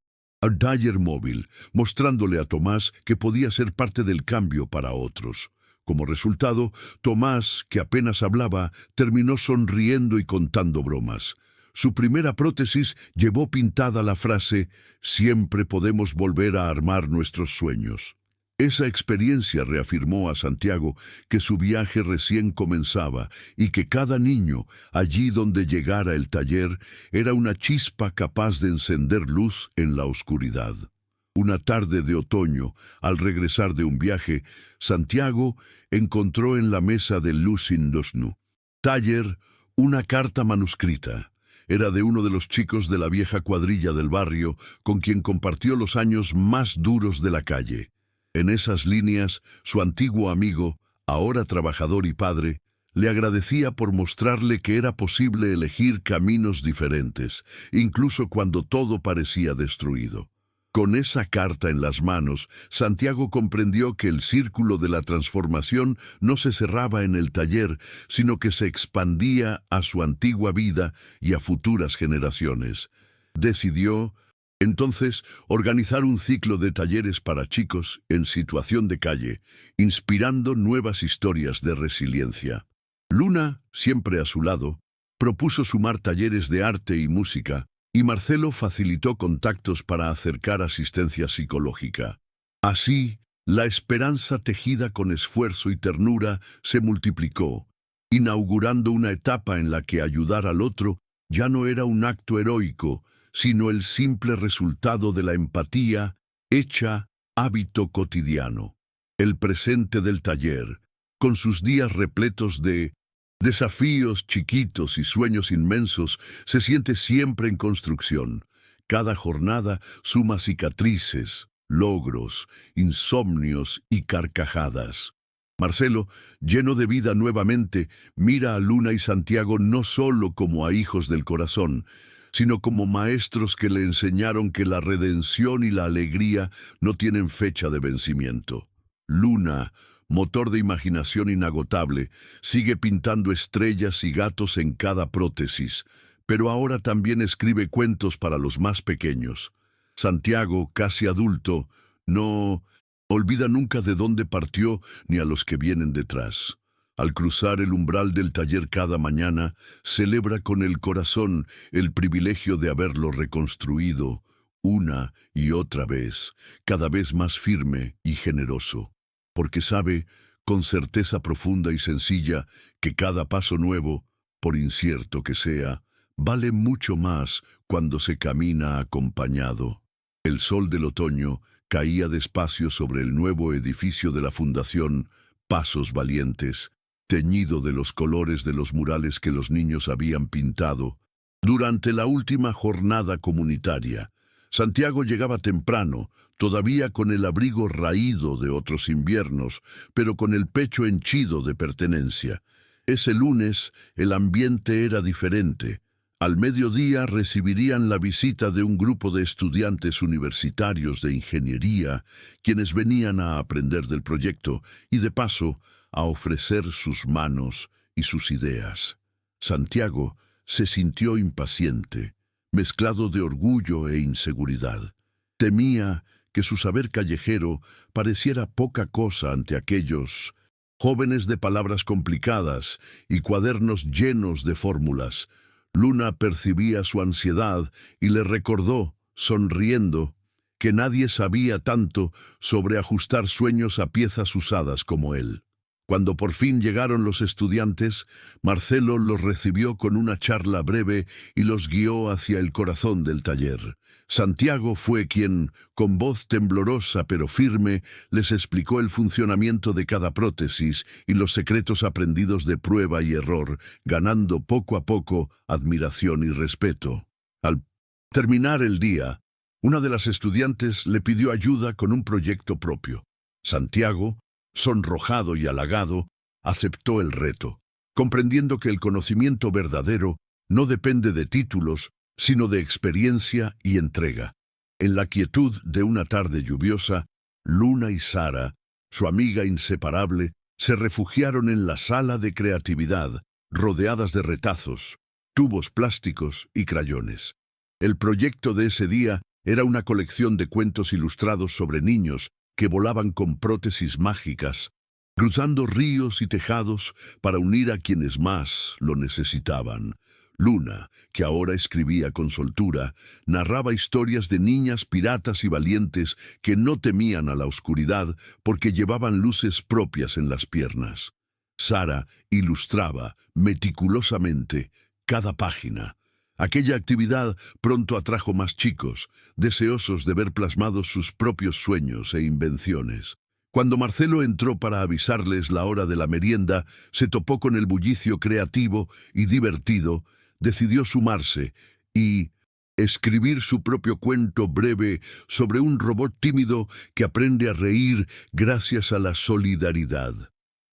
al taller móvil, mostrándole a Tomás que podía ser parte del cambio para otros. Como resultado, Tomás, que apenas hablaba, terminó sonriendo y contando bromas. Su primera prótesis llevó pintada la frase «Siempre podemos volver a armar nuestros sueños». Esa experiencia reafirmó a Santiago que su viaje recién comenzaba y que cada niño, allí donde llegara el taller, era una chispa capaz de encender luz en la oscuridad. Una tarde de otoño, al regresar de un viaje, Santiago encontró en la mesa de Lucindosnu Taller Una carta manuscrita. Era de uno de los chicos de la vieja cuadrilla del barrio con quien compartió los años más duros de la calle. En esas líneas, su antiguo amigo, ahora trabajador y padre, le agradecía por mostrarle que era posible elegir caminos diferentes, incluso cuando todo parecía destruido. Con esa carta en las manos, Santiago comprendió que el círculo de la transformación no se cerraba en el taller, sino que se expandía a su antigua vida y a futuras generaciones. Decidió, entonces, organizar un ciclo de talleres para chicos en situación de calle, inspirando nuevas historias de resiliencia. Luna, siempre a su lado, propuso sumar talleres de arte y música, y Marcelo facilitó contactos para acercar asistencia psicológica. Así, la esperanza tejida con esfuerzo y ternura se multiplicó, inaugurando una etapa en la que ayudar al otro ya no era un acto heroico, sino el simple resultado de la empatía hecha hábito cotidiano. El presente del taller, con sus días repletos de desafíos chiquitos y sueños inmensos, se siente siempre en construcción. Cada jornada suma cicatrices, logros, insomnios y carcajadas. Marcelo, lleno de vida nuevamente, mira a Luna y Santiago no solo como a hijos del corazón, sino como maestros que le enseñaron que la redención y la alegría no tienen fecha de vencimiento. Luna, motor de imaginación inagotable, sigue pintando estrellas y gatos en cada prótesis, pero ahora también escribe cuentos para los más pequeños. Santiago, casi adulto, no olvida nunca de dónde partió ni a los que vienen detrás. Al cruzar el umbral del taller cada mañana, celebra con el corazón el privilegio de haberlo reconstruido una y otra vez, cada vez más firme y generoso. Porque sabe, con certeza profunda y sencilla, que cada paso nuevo, por incierto que sea, vale mucho más cuando se camina acompañado. El sol del otoño caía despacio sobre el nuevo edificio de la Fundación Pasos Valientes, teñido de los colores de los murales que los niños habían pintado. Durante la última jornada comunitaria, Santiago llegaba temprano, todavía con el abrigo raído de otros inviernos, pero con el pecho henchido de pertenencia. Ese lunes el ambiente era diferente. Al mediodía recibirían la visita de un grupo de estudiantes universitarios de ingeniería, quienes venían a aprender del proyecto y, de paso, a ofrecer sus manos y sus ideas. Santiago se sintió impaciente, mezclado de orgullo e inseguridad. Temía que su saber callejero pareciera poca cosa ante aquellos jóvenes de palabras complicadas y cuadernos llenos de fórmulas. Luna percibía su ansiedad y le recordó, sonriendo, que nadie sabía tanto sobre ajustar sueños a piezas usadas como él. Cuando por fin llegaron los estudiantes, Marcelo los recibió con una charla breve y los guió hacia el corazón del taller. Santiago fue quien, con voz temblorosa pero firme, les explicó el funcionamiento de cada prótesis y los secretos aprendidos de prueba y error, ganando poco a poco admiración y respeto. Al terminar el día, una de las estudiantes le pidió ayuda con un proyecto propio. Santiago, sonrojado y halagado, aceptó el reto, comprendiendo que el conocimiento verdadero no depende de títulos, sino de experiencia y entrega. En la quietud de una tarde lluviosa, Luna y Sara, su amiga inseparable, se refugiaron en la sala de creatividad, rodeadas de retazos, tubos plásticos y crayones. El proyecto de ese día era una colección de cuentos ilustrados sobre niños que volaban con prótesis mágicas, cruzando ríos y tejados para unir a quienes más lo necesitaban. Luna, que ahora escribía con soltura, narraba historias de niñas piratas y valientes que no temían a la oscuridad porque llevaban luces propias en las piernas. Sara ilustraba meticulosamente cada página. Aquella actividad pronto atrajo más chicos, deseosos de ver plasmados sus propios sueños e invenciones. Cuando Marcelo entró para avisarles la hora de la merienda, se topó con el bullicio creativo y divertido, decidió sumarse y escribir su propio cuento breve sobre un robot tímido que aprende a reír gracias a la solidaridad.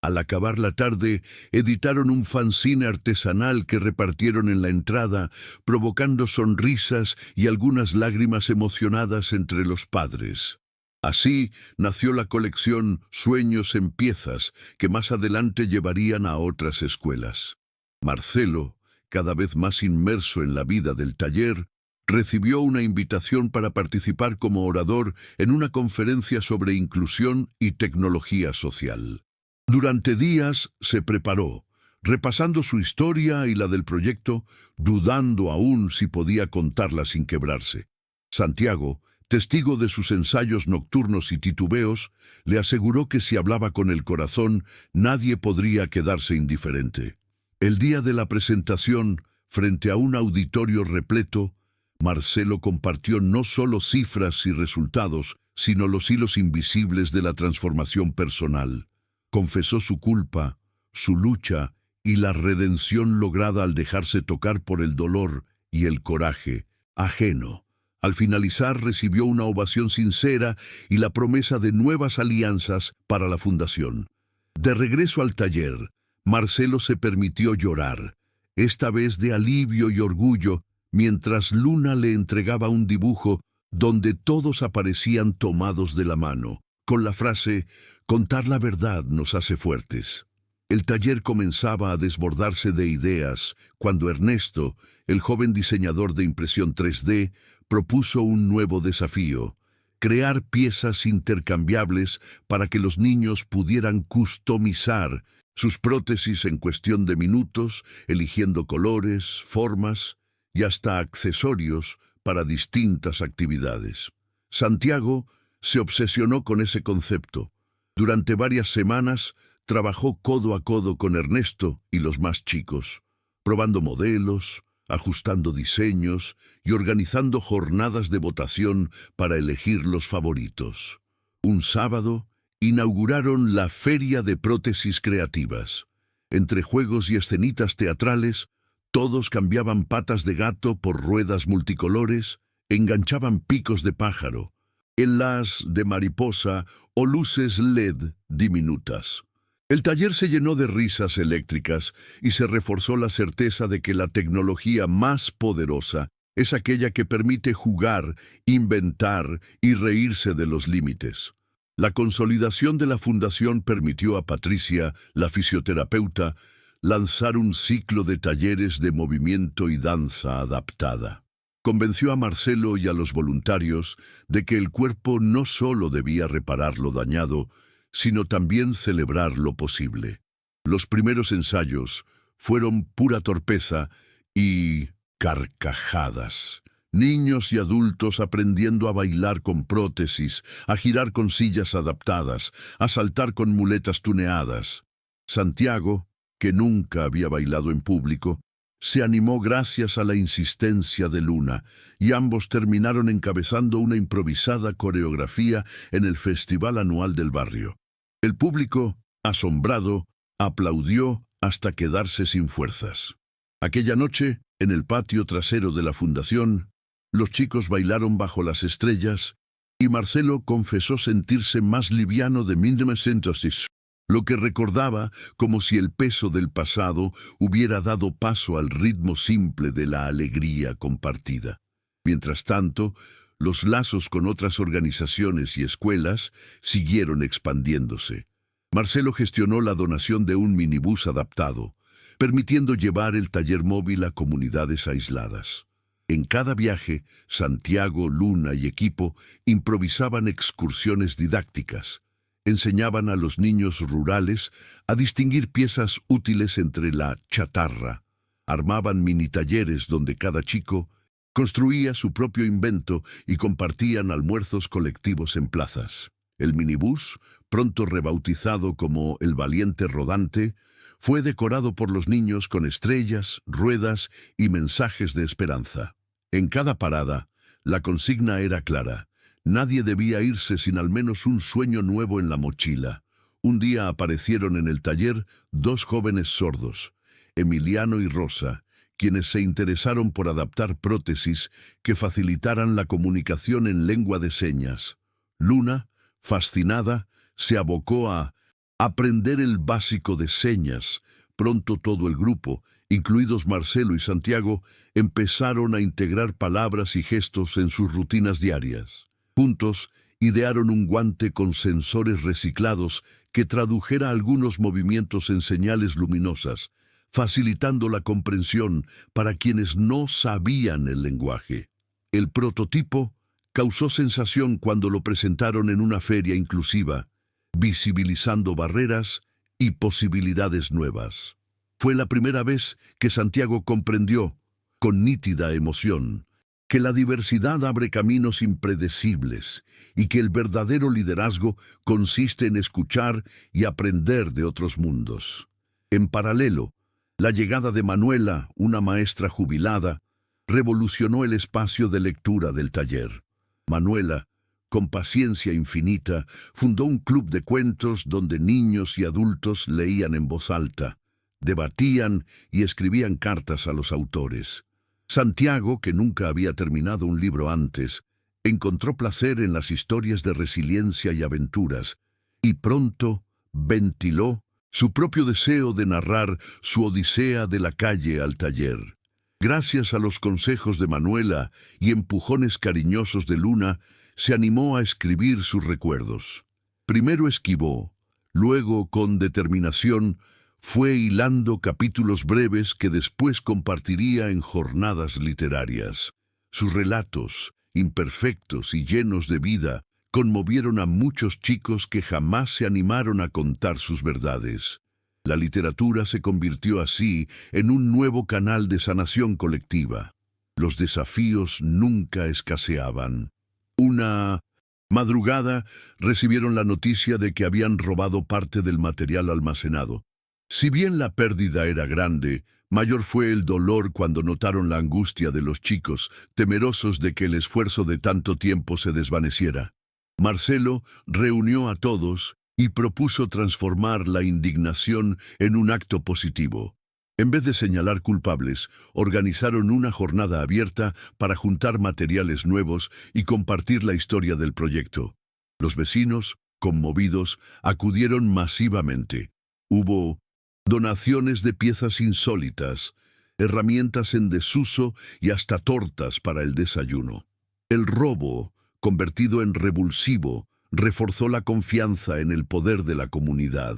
Al acabar la tarde, editaron un fanzine artesanal que repartieron en la entrada, provocando sonrisas y algunas lágrimas emocionadas entre los padres. Así nació la colección Sueños en Piezas, que más adelante llevarían a otras escuelas. Marcelo, cada vez más inmerso en la vida del taller, recibió una invitación para participar como orador en una conferencia sobre inclusión y tecnología social. Durante días se preparó, repasando su historia y la del proyecto, dudando aún si podía contarla sin quebrarse. Santiago, testigo de sus ensayos nocturnos y titubeos, le aseguró que si hablaba con el corazón, nadie podría quedarse indiferente. El día de la presentación, frente a un auditorio repleto, Marcelo compartió no solo cifras y resultados, sino los hilos invisibles de la transformación personal. Confesó su culpa, su lucha y la redención lograda al dejarse tocar por el dolor y el coraje ajeno. Al finalizar recibió una ovación sincera y la promesa de nuevas alianzas para la fundación. De regreso al taller, Marcelo se permitió llorar, esta vez de alivio y orgullo, mientras Luna le entregaba un dibujo donde todos aparecían tomados de la mano, con la frase «Contar la verdad nos hace fuertes». El taller comenzaba a desbordarse de ideas cuando Ernesto, el joven diseñador de impresión 3D, propuso un nuevo desafío: crear piezas intercambiables para que los niños pudieran customizar sus prótesis en cuestión de minutos, eligiendo colores, formas y hasta accesorios para distintas actividades. Santiago se obsesionó con ese concepto. Durante varias semanas trabajó codo a codo con Ernesto y los más chicos, probando modelos, ajustando diseños y organizando jornadas de votación para elegir los favoritos. Un sábado inauguraron la Feria de Prótesis Creativas. Entre juegos y escenitas teatrales, todos cambiaban patas de gato por ruedas multicolores, enganchaban picos de pájaro, elas de mariposa o luces LED diminutas. El taller se llenó de risas eléctricas y se reforzó la certeza de que la tecnología más poderosa es aquella que permite jugar, inventar y reírse de los límites. La consolidación de la fundación permitió a Patricia, la fisioterapeuta, lanzar un ciclo de talleres de movimiento y danza adaptada. Convenció a Marcelo y a los voluntarios de que el cuerpo no solo debía reparar lo dañado, sino también celebrar lo posible. Los primeros ensayos fueron pura torpeza y carcajadas. Niños y adultos aprendiendo a bailar con prótesis, a girar con sillas adaptadas, a saltar con muletas tuneadas. Santiago, que nunca había bailado en público, se animó gracias a la insistencia de Luna, y ambos terminaron encabezando una improvisada coreografía en el festival anual del barrio. El público, asombrado, aplaudió hasta quedarse sin fuerzas. Aquella noche, en el patio trasero de la fundación, los chicos bailaron bajo las estrellas y Marcelo confesó sentirse más liviano de 1906, lo que recordaba como si el peso del pasado hubiera dado paso al ritmo simple de la alegría compartida. Mientras tanto, los lazos con otras organizaciones y escuelas siguieron expandiéndose. Marcelo gestionó la donación de un minibús adaptado, permitiendo llevar el taller móvil a comunidades aisladas. En cada viaje, Santiago, Luna y equipo improvisaban excursiones didácticas. Enseñaban a los niños rurales a distinguir piezas útiles entre la chatarra. Armaban mini talleres donde cada chico construía su propio invento y compartían almuerzos colectivos en plazas. El minibús, pronto rebautizado como el Valiente Rodante, fue decorado por los niños con estrellas, ruedas y mensajes de esperanza. En cada parada, la consigna era clara: Nadie debía irse sin al menos un sueño nuevo en la mochila. Un día aparecieron en el taller dos jóvenes sordos, Emiliano y Rosa, quienes se interesaron por adaptar prótesis que facilitaran la comunicación en lengua de señas. Luna, fascinada, se abocó a aprender el básico de señas. Pronto todo el grupo, incluidos Marcelo y Santiago, empezaron a integrar palabras y gestos en sus rutinas diarias. Juntos, idearon un guante con sensores reciclados que tradujera algunos movimientos en señales luminosas, facilitando la comprensión para quienes no sabían el lenguaje. El prototipo causó sensación cuando lo presentaron en una feria inclusiva, visibilizando barreras y posibilidades nuevas. Fue la primera vez que Santiago comprendió, con nítida emoción, que la diversidad abre caminos impredecibles y que el verdadero liderazgo consiste en escuchar y aprender de otros mundos. En paralelo, la llegada de Manuela, una maestra jubilada, revolucionó el espacio de lectura del taller. Manuela, con paciencia infinita, fundó un club de cuentos donde niños y adultos leían en voz alta, debatían y escribían cartas a los autores. Santiago, que nunca había terminado un libro antes, encontró placer en las historias de resiliencia y aventuras, y pronto ventiló su propio deseo de narrar su odisea de la calle al taller. Gracias a los consejos de Manuela y empujones cariñosos de Luna, se animó a escribir sus recuerdos. Primero esquivó, luego con determinación, fue hilando capítulos breves que después compartiría en jornadas literarias. Sus relatos, imperfectos y llenos de vida, conmovieron a muchos chicos que jamás se animaron a contar sus verdades. La literatura se convirtió así en un nuevo canal de sanación colectiva. Los desafíos nunca escaseaban. Una madrugada recibieron la noticia de que habían robado parte del material almacenado. Si bien la pérdida era grande, mayor fue el dolor cuando notaron la angustia de los chicos, temerosos de que el esfuerzo de tanto tiempo se desvaneciera. Marcelo reunió a todos y propuso transformar la indignación en un acto positivo. En vez de señalar culpables, organizaron una jornada abierta para juntar materiales nuevos y compartir la historia del proyecto. Los vecinos, conmovidos, acudieron masivamente. Hubo donaciones de piezas insólitas, herramientas en desuso y hasta tortas para el desayuno. El robo, convertido en revulsivo, reforzó la confianza en el poder de la comunidad.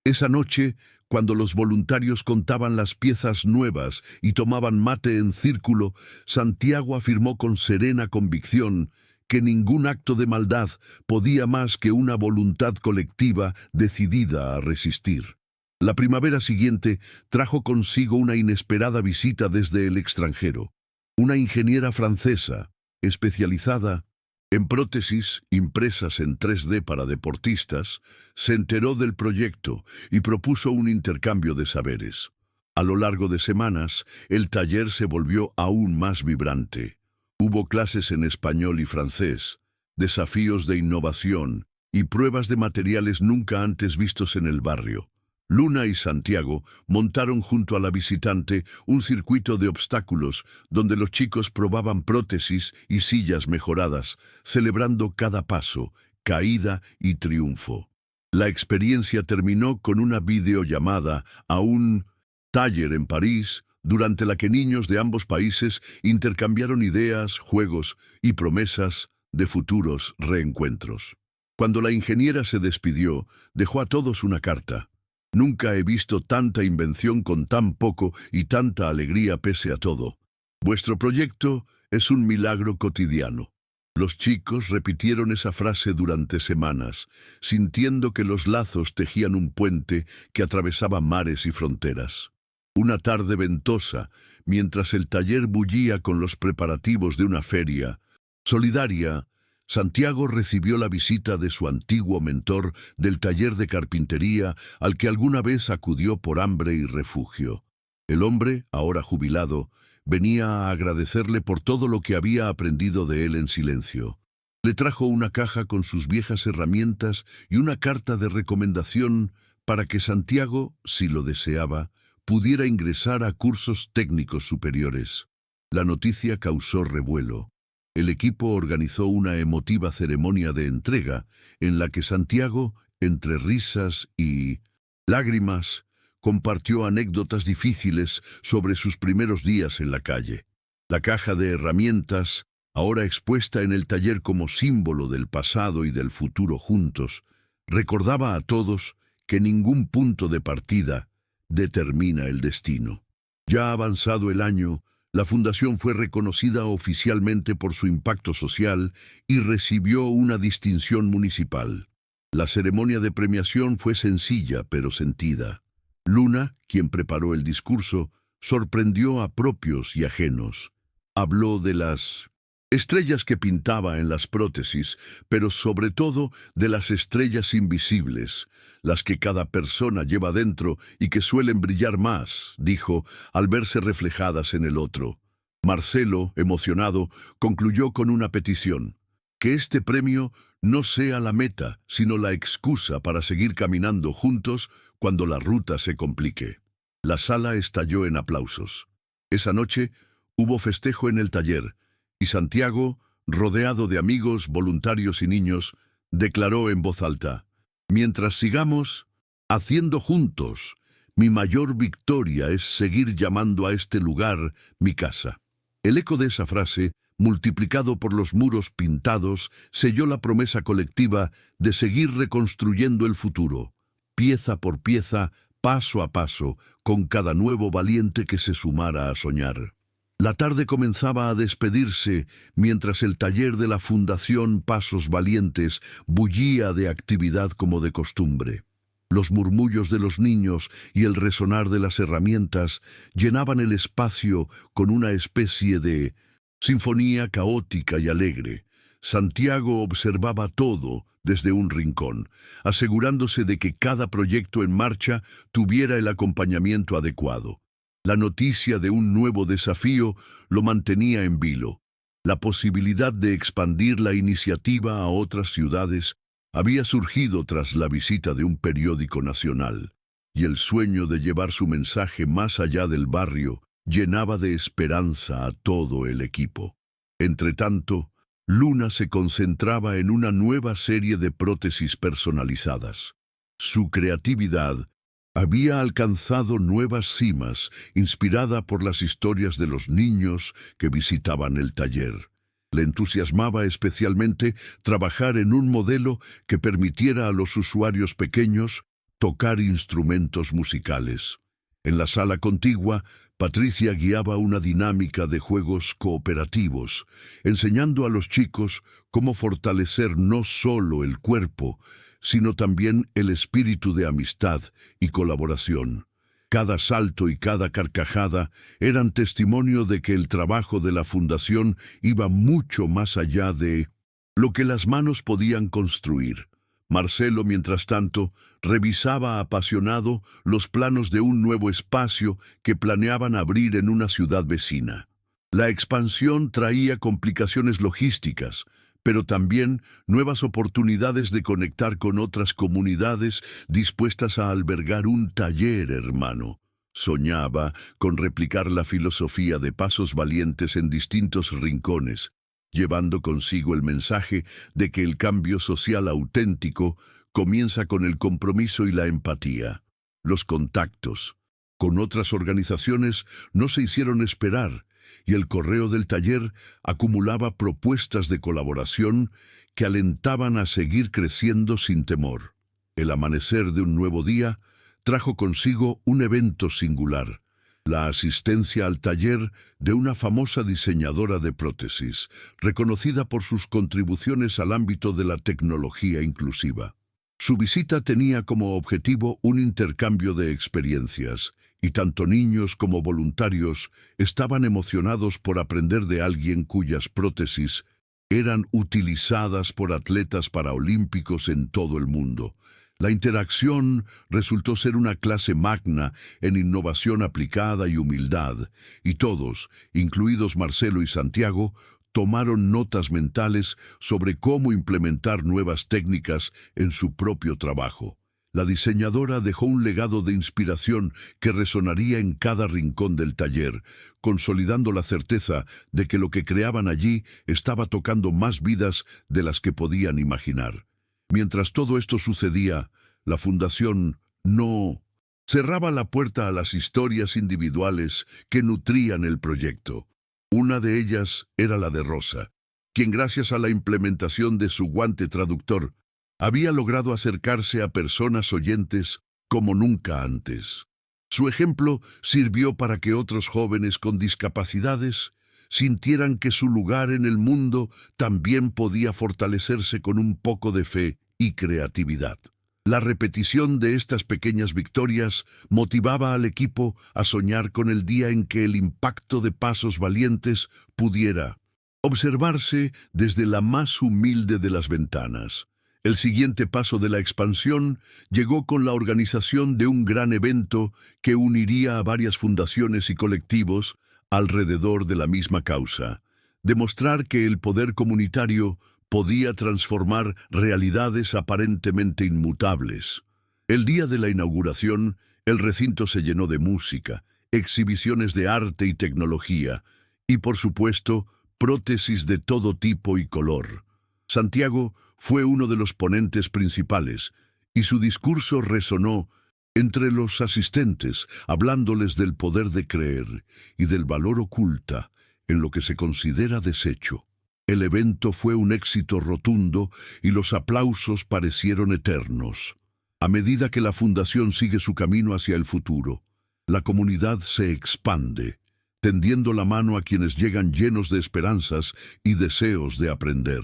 Esa noche, cuando los voluntarios contaban las piezas nuevas y tomaban mate en círculo, Santiago afirmó con serena convicción que ningún acto de maldad podía más que una voluntad colectiva decidida a resistir. La primavera siguiente trajo consigo una inesperada visita desde el extranjero. Una ingeniera francesa, especializada en prótesis impresas en 3D para deportistas, se enteró del proyecto y propuso un intercambio de saberes. A lo largo de semanas, el taller se volvió aún más vibrante. Hubo clases en español y francés, desafíos de innovación y pruebas de materiales nunca antes vistos en el barrio. Luna y Santiago montaron junto a la visitante un circuito de obstáculos donde los chicos probaban prótesis y sillas mejoradas, celebrando cada paso, caída y triunfo. La experiencia terminó con una videollamada a un taller en París, durante la que niños de ambos países intercambiaron ideas, juegos y promesas de futuros reencuentros. Cuando la ingeniera se despidió, dejó a todos una carta. Nunca he visto tanta invención con tan poco y tanta alegría pese a todo. Vuestro proyecto es un milagro cotidiano. Los chicos repitieron esa frase durante semanas, sintiendo que los lazos tejían un puente que atravesaba mares y fronteras. Una tarde ventosa, mientras el taller bullía con los preparativos de una feria solidaria, Santiago recibió la visita de su antiguo mentor del taller de carpintería al que alguna vez acudió por hambre y refugio. El hombre, ahora jubilado, venía a agradecerle por todo lo que había aprendido de él en silencio. Le trajo una caja con sus viejas herramientas y una carta de recomendación para que Santiago, si lo deseaba, pudiera ingresar a cursos técnicos superiores. La noticia causó revuelo. El equipo organizó una emotiva ceremonia de entrega en la que Santiago, entre risas y lágrimas, compartió anécdotas difíciles sobre sus primeros días en la calle. La caja de herramientas, ahora expuesta en el taller como símbolo del pasado y del futuro juntos, recordaba a todos que ningún punto de partida determina el destino. Ya avanzado el año, la fundación fue reconocida oficialmente por su impacto social y recibió una distinción municipal. La ceremonia de premiación fue sencilla pero sentida. Luna, quien preparó el discurso, sorprendió a propios y ajenos. Habló de las estrellas que pintaba en las prótesis, pero sobre todo de las estrellas invisibles, las que cada persona lleva dentro y que suelen brillar más, dijo, al verse reflejadas en el otro. Marcelo, emocionado, concluyó con una petición: que este premio no sea la meta, sino la excusa para seguir caminando juntos cuando la ruta se complique. La sala estalló en aplausos. Esa noche hubo festejo en el taller, y Santiago, rodeado de amigos, voluntarios y niños, declaró en voz alta: mientras sigamos haciendo juntos, mi mayor victoria es seguir llamando a este lugar mi casa. El eco de esa frase, multiplicado por los muros pintados, selló la promesa colectiva de seguir reconstruyendo el futuro, pieza por pieza, paso a paso, con cada nuevo valiente que se sumara a soñar. La tarde comenzaba a despedirse mientras el taller de la Fundación Pasos Valientes bullía de actividad como de costumbre. Los murmullos de los niños y el resonar de las herramientas llenaban el espacio con una especie de sinfonía caótica y alegre. Santiago observaba todo desde un rincón, asegurándose de que cada proyecto en marcha tuviera el acompañamiento adecuado. La noticia de un nuevo desafío lo mantenía en vilo. La posibilidad de expandir la iniciativa a otras ciudades había surgido tras la visita de un periódico nacional, y el sueño de llevar su mensaje más allá del barrio llenaba de esperanza a todo el equipo. Entretanto, Luna se concentraba en una nueva serie de prótesis personalizadas. Su creatividad había alcanzado nuevas cimas, inspirada por las historias de los niños que visitaban el taller. Le entusiasmaba especialmente trabajar en un modelo que permitiera a los usuarios pequeños tocar instrumentos musicales. En la sala contigua, Patricia guiaba una dinámica de juegos cooperativos, enseñando a los chicos cómo fortalecer no solo el cuerpo, sino también el espíritu de amistad y colaboración. Cada salto y cada carcajada eran testimonio de que el trabajo de la fundación iba mucho más allá de lo que las manos podían construir. Marcelo, mientras tanto, revisaba apasionado los planos de un nuevo espacio que planeaban abrir en una ciudad vecina. La expansión traía complicaciones logísticas, pero también nuevas oportunidades de conectar con otras comunidades dispuestas a albergar un taller hermano. Soñaba con replicar la filosofía de Pasos Valientes en distintos rincones, llevando consigo el mensaje de que el cambio social auténtico comienza con el compromiso y la empatía. Los contactos con otras organizaciones no se hicieron esperar, y el correo del taller acumulaba propuestas de colaboración que alentaban a seguir creciendo sin temor. El amanecer de un nuevo día trajo consigo un evento singular: la asistencia al taller de una famosa diseñadora de prótesis, reconocida por sus contribuciones al ámbito de la tecnología inclusiva. Su visita tenía como objetivo un intercambio de experiencias, y tanto niños como voluntarios estaban emocionados por aprender de alguien cuyas prótesis eran utilizadas por atletas paraolímpicos en todo el mundo. La interacción resultó ser una clase magna en innovación aplicada y humildad, y todos, incluidos Marcelo y Santiago, tomaron notas mentales sobre cómo implementar nuevas técnicas en su propio trabajo. La diseñadora dejó un legado de inspiración que resonaría en cada rincón del taller, consolidando la certeza de que lo que creaban allí estaba tocando más vidas de las que podían imaginar. Mientras todo esto sucedía, la fundación no cerraba la puerta a las historias individuales que nutrían el proyecto. Una de ellas era la de Rosa, quien gracias a la implementación de su guante traductor había logrado acercarse a personas oyentes como nunca antes. Su ejemplo sirvió para que otros jóvenes con discapacidades sintieran que su lugar en el mundo también podía fortalecerse con un poco de fe y creatividad. La repetición de estas pequeñas victorias motivaba al equipo a soñar con el día en que el impacto de pasos valientes pudiera observarse desde la más humilde de las ventanas. El siguiente paso de la expansión llegó con la organización de un gran evento que uniría a varias fundaciones y colectivos alrededor de la misma causa: demostrar que el poder comunitario podía transformar realidades aparentemente inmutables. El día de la inauguración, el recinto se llenó de música, exhibiciones de arte y tecnología, y por supuesto, prótesis de todo tipo y color. Santiago fue uno de los ponentes principales, y su discurso resonó entre los asistentes, hablándoles del poder de creer y del valor oculta en lo que se considera desecho. El evento fue un éxito rotundo y los aplausos parecieron eternos. A medida que la fundación sigue su camino hacia el futuro, la comunidad se expande, tendiendo la mano a quienes llegan llenos de esperanzas y deseos de aprender.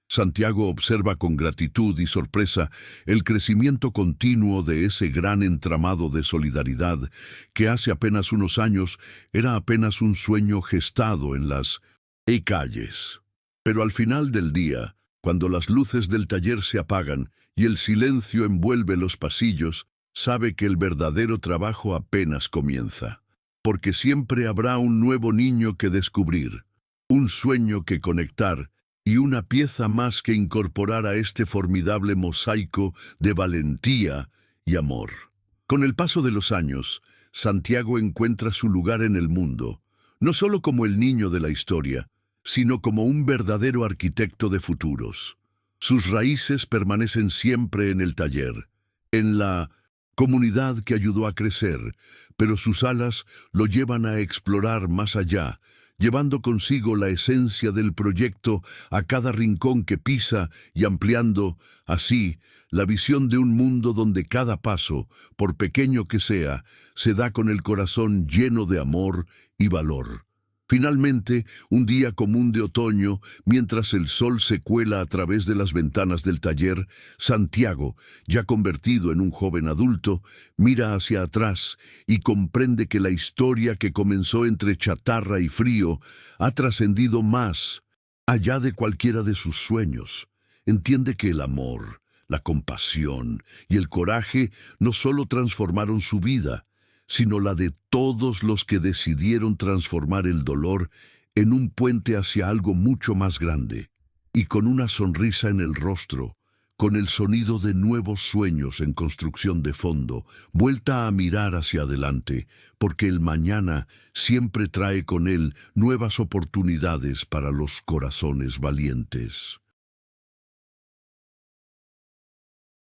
Santiago observa con gratitud y sorpresa el crecimiento continuo de ese gran entramado de solidaridad que hace apenas unos años era apenas un sueño gestado en las calles. Pero al final del día, cuando las luces del taller se apagan y el silencio envuelve los pasillos, sabe que el verdadero trabajo apenas comienza. Porque siempre habrá un nuevo niño que descubrir, un sueño que conectar y una pieza más que incorporar a este formidable mosaico de valentía y amor. Con el paso de los años, Santiago encuentra su lugar en el mundo, no solo como el niño de la historia, sino como un verdadero arquitecto de futuros. Sus raíces permanecen siempre en el taller, en la comunidad que ayudó a crecer, pero sus alas lo llevan a explorar más allá, llevando consigo la esencia del proyecto a cada rincón que pisa y ampliando, así, la visión de un mundo donde cada paso, por pequeño que sea, se da con el corazón lleno de amor y valor. Finalmente, un día común de otoño, mientras el sol se cuela a través de las ventanas del taller, Santiago, ya convertido en un joven adulto, mira hacia atrás y comprende que la historia que comenzó entre chatarra y frío ha trascendido más allá de cualquiera de sus sueños. Entiende que el amor, la compasión y el coraje no solo transformaron su vida, sino la de todos los que decidieron transformar el dolor en un puente hacia algo mucho más grande. Y con una sonrisa en el rostro, con el sonido de nuevos sueños en construcción de fondo, vuelta a mirar hacia adelante, porque el mañana siempre trae con él nuevas oportunidades para los corazones valientes.